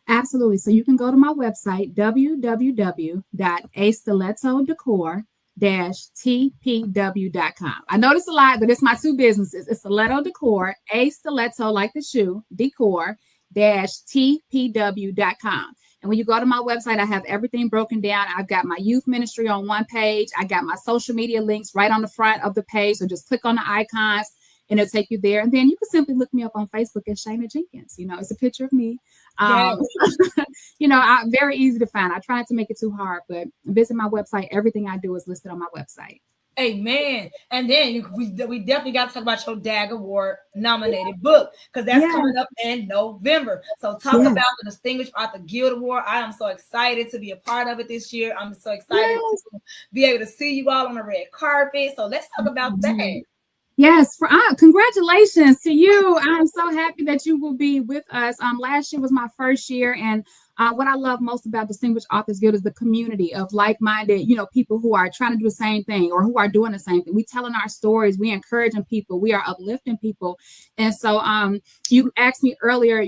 Absolutely. So you can go to my website, www.astiletto-tpw.com. I know it's a lot, but it's my two businesses. It's Stiletto Decor, a stiletto like the shoe, decor-tpw.com. And when you go to my website, I have everything broken down. I've got my youth ministry on one page. I got my social media links right on the front of the page. So just click on the icons and it'll take you there. And then you can simply look me up on Facebook as Shayna Jenkins. It's a picture of me. I'm very easy to find. I try not to make it too hard, but visit my website. Everything I do is listed on my website. Amen. And then we definitely got to talk about your DAG Award nominated book, because that's coming up in November. So talk about the Distinguished Author Guild Award. I am so excited to be a part of it this year. I'm so excited to be able to see you all on the red carpet. So let's talk about that. Yes, congratulations to you. I'm so happy that you will be with us. Last year was my first year, and what I love most about Distinguished Authors Guild is the community of like-minded, people who are trying to do the same thing or who are doing the same thing. We telling our stories, we encouraging people, we are uplifting people. And so you asked me earlier,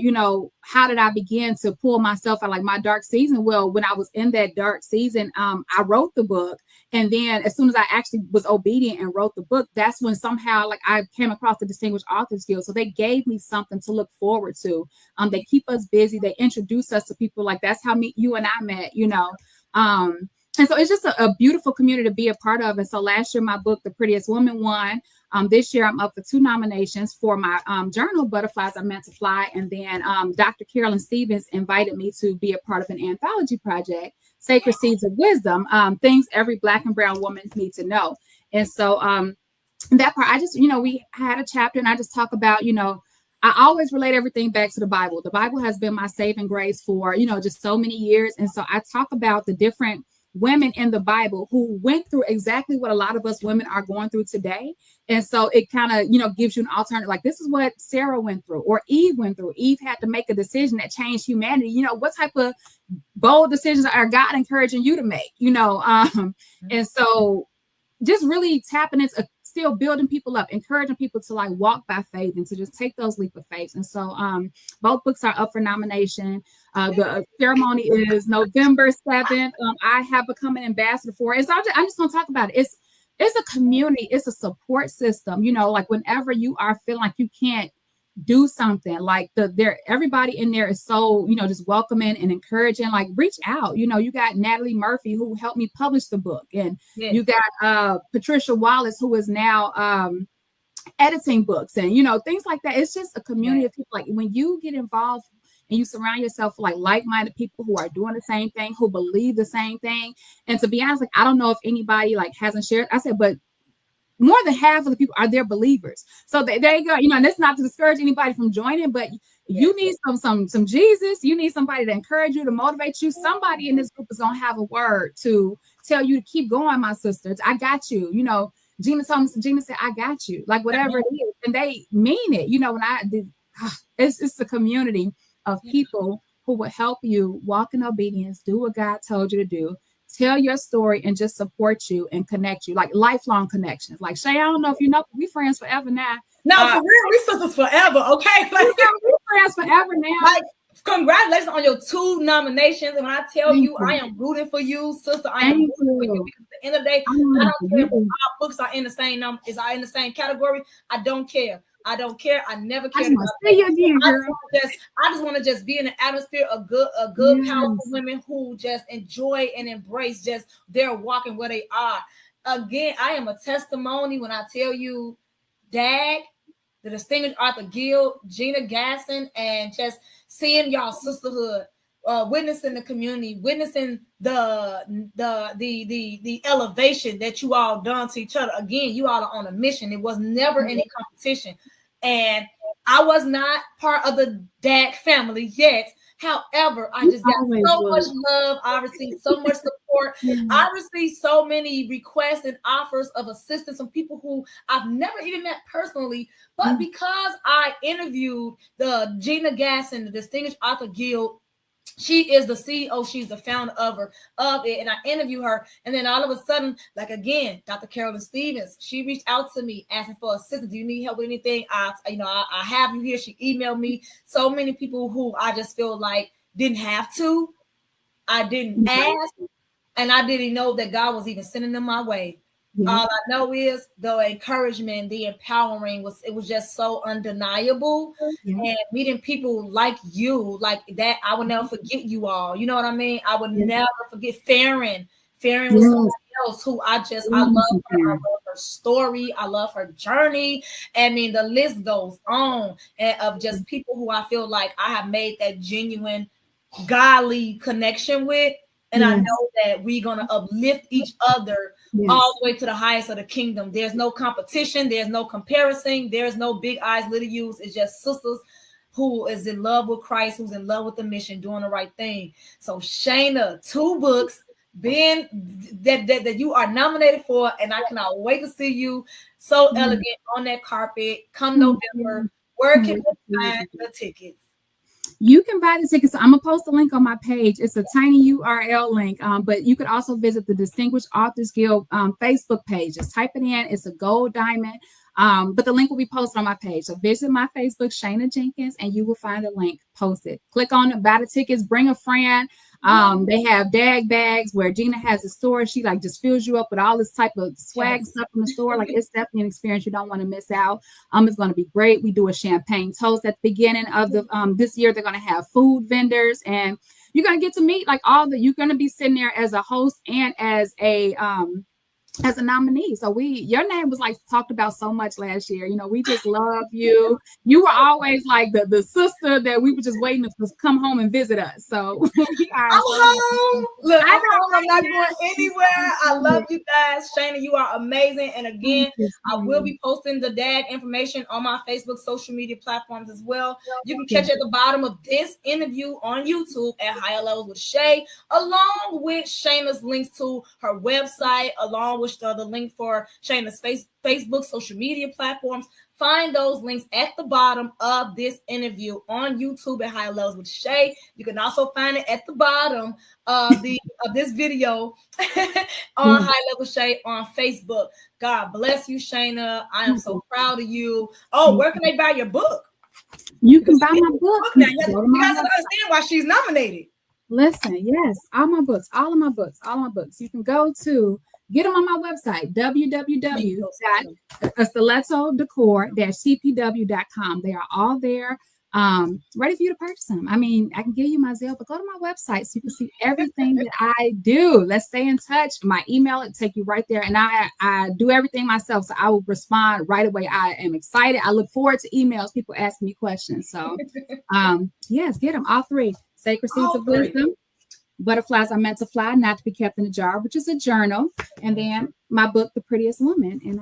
how did I begin to pull myself out, like my dark season? Well, when I was in that dark season, I wrote the book. And then as soon as I actually was obedient and wrote the book, that's when somehow like I came across the Distinguished Authors Guild. So they gave me something to look forward to. They keep us busy. They introduce us to people. Like that's how you and I met, and so it's just a beautiful community to be a part of. And so last year, my book, The Prettiest Woman, won. This year, I'm up for 2 nominations for my journal, Butterflies Are Meant to Fly. And then Dr. Carolyn Stevens invited me to be a part of an anthology project, Sacred Seeds of Wisdom, things every Black and brown woman needs to know. And so that part, I just, we had a chapter and I just talk about, I always relate everything back to the Bible. The Bible has been my saving grace for, just so many years. And so I talk about the different women in the Bible who went through exactly what a lot of us women are going through today. And so it kind of, gives you an alternative. Like, this is what Sarah went through, or Eve went through. Eve had to make a decision that changed humanity. What type of bold decisions are God encouraging you to make, and so just really tapping into still building people up, encouraging people to like walk by faith and to just take those leap of faith. And so both books are up for nomination. The ceremony is November 7th. I have become an ambassador for it. And so I'm just going to talk about it. It's a community. It's a support system. Like whenever you are feeling like you can't do something, like everybody in there is so, just welcoming and encouraging. Like, reach out. You got Natalie Murphy, who helped me publish the book, and you got Patricia Wallace, who is now editing books, and things like that. It's just a community of people. Like, when you get involved and you surround yourself with like-minded people who are doing the same thing, who believe the same thing. And to be honest, like, I don't know if anybody like hasn't shared. I said, but more than half of the people are there believers. So there you go. And that's not to discourage anybody from joining, but you need some Jesus. You need somebody to encourage you, to motivate you. Somebody in this group is going to have a word to tell you to keep going, my sisters. I got you. Gina said, I got you. Like, whatever it is. And they mean it. When I did, it's a community of people who will help you walk in obedience, do what God told you to do, tell your story, and just support you and connect you, like lifelong connections. Like, Shay, I don't know if you know, we friends forever now. No, for real, we sisters forever, okay? Like, we friends forever now. Like, congratulations on your 2 nominations. And when I tell you, I am rooting for you, sister. I am rooting for you, because at the end of the day, I don't care if our books are in the same in the same category. I don't care. I never cared. I just want to just be in an atmosphere of good, powerful women who just enjoy and embrace just their walk and where they are. Again, I am a testimony when I tell you, Dag, the distinguished Arthur Gill, Gina Gasson, and just seeing y'all sisterhood, witnessing the community, witnessing the elevation that you all done to each other. Again, you all are on a mission. It was never any competition. And I was not part of the DAC family yet. However, I just got so much love. I received so much support. I received so many requests and offers of assistance from people who I've never even met personally. But because I interviewed the Gina Gasson, the distinguished Arthur Gill, she is the CEO. She's the founder of it. And I interview her. And then all of a sudden, like, again, Dr. Carolyn Stevens, she reached out to me asking for assistance. Do you need help with anything? I have you here. She emailed me. So many people who I just feel like didn't have to. I didn't ask. And I didn't know that God was even sending them my way. All I know is the encouragement, the empowering it was just so undeniable. And meeting people like you, like that, I will never forget you all. You know what I mean? I would never forget Farron. Farron was somebody else who I love her. I love her story. I love her journey. I mean, the list goes on of just people who I feel like I have made that genuine godly connection with. And I know that we're going to uplift each other all the way to the highest of the kingdom. There's no competition. There's no comparison. There's no big eyes, little U's. It's just sisters who is in love with Christ, who's in love with the mission, doing the right thing. So Shayna, 2 books that you are nominated for, and I cannot wait to see you so elegant on that carpet come November. Where can we find the tickets? You can buy the tickets. So I'm gonna post a link on my page. It's a tiny URL link, but you could also visit the Distinguished Authors Guild Facebook page. Just type it in. It's a gold diamond. But the link will be posted on my page. So visit my Facebook, Shayna Jenkins, and you will find a link posted. Click on it, buy the tickets, bring a friend. They have dag bags where Gina has a store. She like just fills you up with all this type of swag stuff in the store. Like, it's definitely an experience you don't want to miss out. It's going to be great. We do a champagne toast at the beginning of the this year. They're going to have food vendors, and you're going to get to meet like you're going to be sitting there as a host and as a as a nominee. So your name was like talked about so much last year. You know, we just love you. You were always like the sister that we were just waiting to come home and visit us. So we are I'm so home. Look, I I'm know, home. I'm right not now. going anywhere. I love you guys. Shayna, you are amazing. And again, I will be posting the DAG information on my Facebook social media platforms as well. You can catch at the bottom of this interview on YouTube at Higher Levels with Shay, along with Shayna's links to her website, along with the link for Shayna's Facebook social media platforms. Find those links at the bottom of this interview on YouTube at Higher Levels with Shay. You can also find it at the bottom of this video on High Level Shay on Facebook. God bless you, Shayna. I am so proud of you. Oh, where can they buy your book? You can buy my book. Now. You guys understand why she's nominated. Listen, yes, all my books. You can go to get them on my website, www.stilettodecor-tpw.com. They are all there, ready for you to purchase them. I mean, I can give you my Zelle, but go to my website so you can see everything that I do. Let's stay in touch. My email will take you right there, and I do everything myself, so I will respond right away. I am excited. I look forward to emails, people asking me questions. So, yes, get them all three. Sacred Seeds of Wisdom, Butterflies Are Meant to Fly, Not to Be Kept in a Jar, which is a journal. And then my book, The Prettiest Woman. And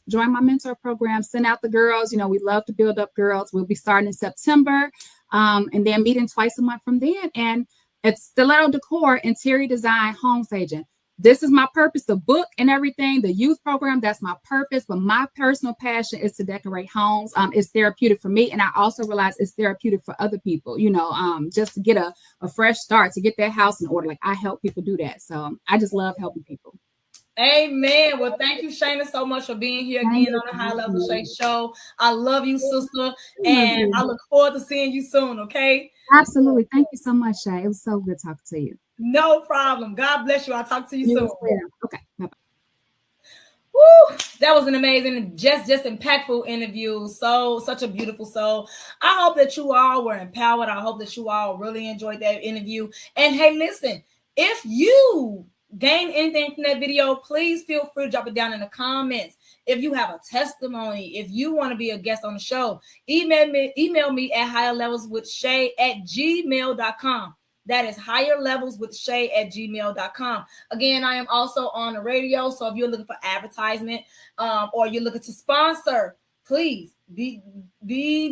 join my mentor program, send out the girls. You know, we love to build up girls. We'll be starting in September and then meeting twice a month from then. And it's Stiletto Decor, Interior Design, Home Staging. This is my purpose, the book and everything, the youth program, that's my purpose. But my personal passion is to decorate homes. It's therapeutic for me. And I also realize it's therapeutic for other people, you know, just to get a fresh start, to get their house in order. Like I help people do that. So I just love helping people. Amen. Well, thank you, Shayna, so much for being here again on the High Level Shay Show. I love you, sister. And I look forward to seeing you soon, okay? Absolutely. Thank you so much, Shay. It was so good talking to you. No problem. God bless you. I'll talk to you soon. Okay. Bye-bye. Woo, that was an amazing, just impactful interview. Such a beautiful soul. I hope that you all were empowered. I hope that you all really enjoyed that interview. And hey, listen, if you gain anything from that video, please feel free to drop it down in the comments. If you have a testimony, if you want to be a guest on the show, email me at higherlevelswithshay@gmail.com. That is higherlevelswithshay@gmail.com. Again, I am also on the radio. So if you're looking for advertisement or you're looking to sponsor, please be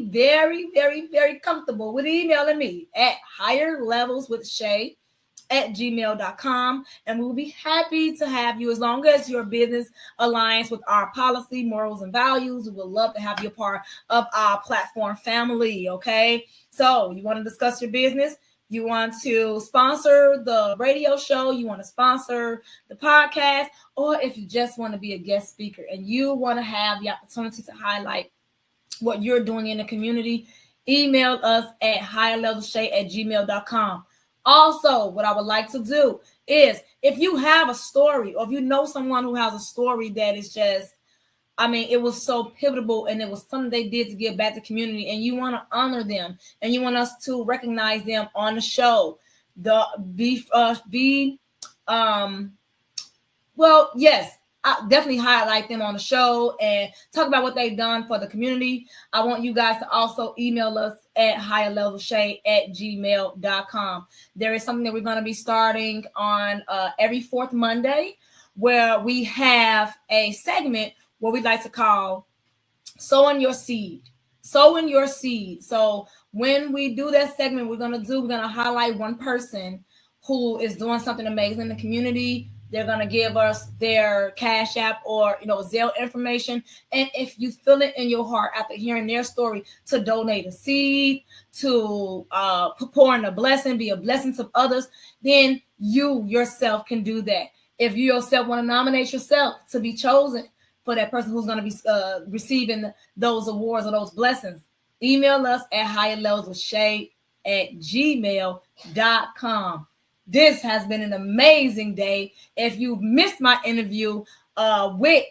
very, very, very comfortable with emailing me at higherlevelswithshay@gmail.com, and we'll be happy to have you as long as your business aligns with our policy, morals, and values. We would love to have you a part of our platform family. Okay, so you want to discuss your business, you want to sponsor the radio show, you want to sponsor the podcast, or if you just want to be a guest speaker and you want to have the opportunity to highlight what you're doing in the community, email us at higherlevelshay@gmail.com. Also, what I would like to do is if you have a story or if you know someone who has a story that is just, I mean, it was so pivotal and it was something they did to give back to the community and you want to honor them and you want us to recognize them on the show, well, yes, I definitely highlight them on the show and talk about what they've done for the community. I want you guys to also email us at higherlevelshay@gmail.com. There is something that we're going to be starting on every fourth Monday where we have a segment what we like to call sowing your seed. Sowing your seed. So when we do that segment, we're going to highlight one person who is doing something amazing in the community. They're going to give us their Cash App or, Zelle information. And if you feel it in your heart after hearing their story to donate a seed, to pour in a blessing, be a blessing to others, then you yourself can do that. If you yourself want to nominate yourself to be chosen for that person who's going to be receiving those awards or those blessings, email us at higherlevelswithshay@gmail.com. This has been an amazing day. If you've missed my interview with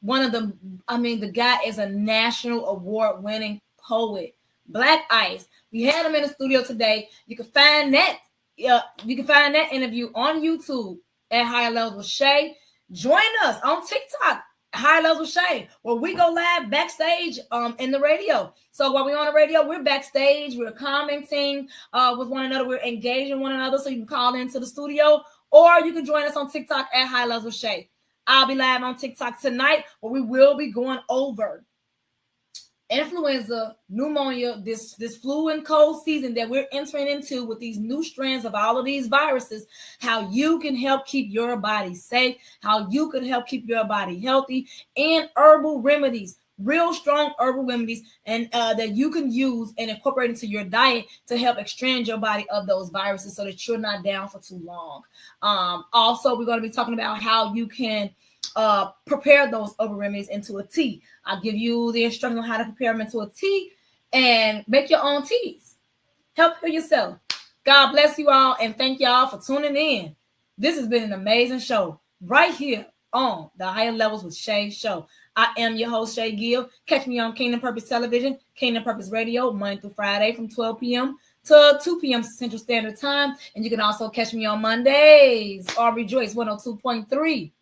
one of the guy is a national award-winning poet, Black Ice. We had him in the studio today. You can find that interview on YouTube at Higher Levels with Shay. Join us on TikTok, High Levels with Shay, where we go live backstage in the radio. So while we're on the radio, we're backstage, we're commenting with one another, we're engaging one another. So you can call into the studio, or you can join us on TikTok at High Levels with Shay. I'll be live on TikTok tonight, where we will be going over influenza, pneumonia, this flu and cold season that we're entering into with these new strands of all of these viruses, how you can help keep your body safe, how you can help keep your body healthy, and herbal remedies, real strong herbal remedies, and that you can use and incorporate into your diet to help extend your body of those viruses so that you're not down for too long. Also, we're going to be talking about how you can prepare those herbal remedies into a tea. I'll give you the instructions on how to prepare them into a tea and make your own teas. Help heal yourself. God bless you all, and thank y'all for tuning in. This has been an amazing show right here on the Higher Levels with Shay show. I am your host, Shay Gill. Catch me on Kingdom Purpose Television, Kingdom Purpose Radio, Monday through Friday from 12 p.m. to 2 p.m. Central Standard Time. And you can also catch me on Mondays, Aubrey Joyce 102.3.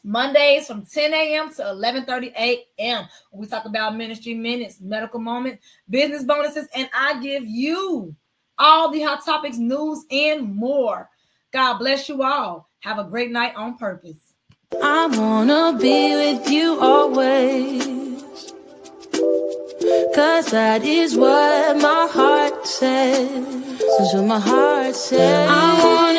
Mondays from 10 a.m. to 11:30 a.m. We talk about ministry minutes, medical moments, business bonuses, and I give you all the hot topics, news, and more. God bless you all. Have a great night on purpose. I wanna be with you always, 'cause that is what my heart says. That's what my heart says. I wanna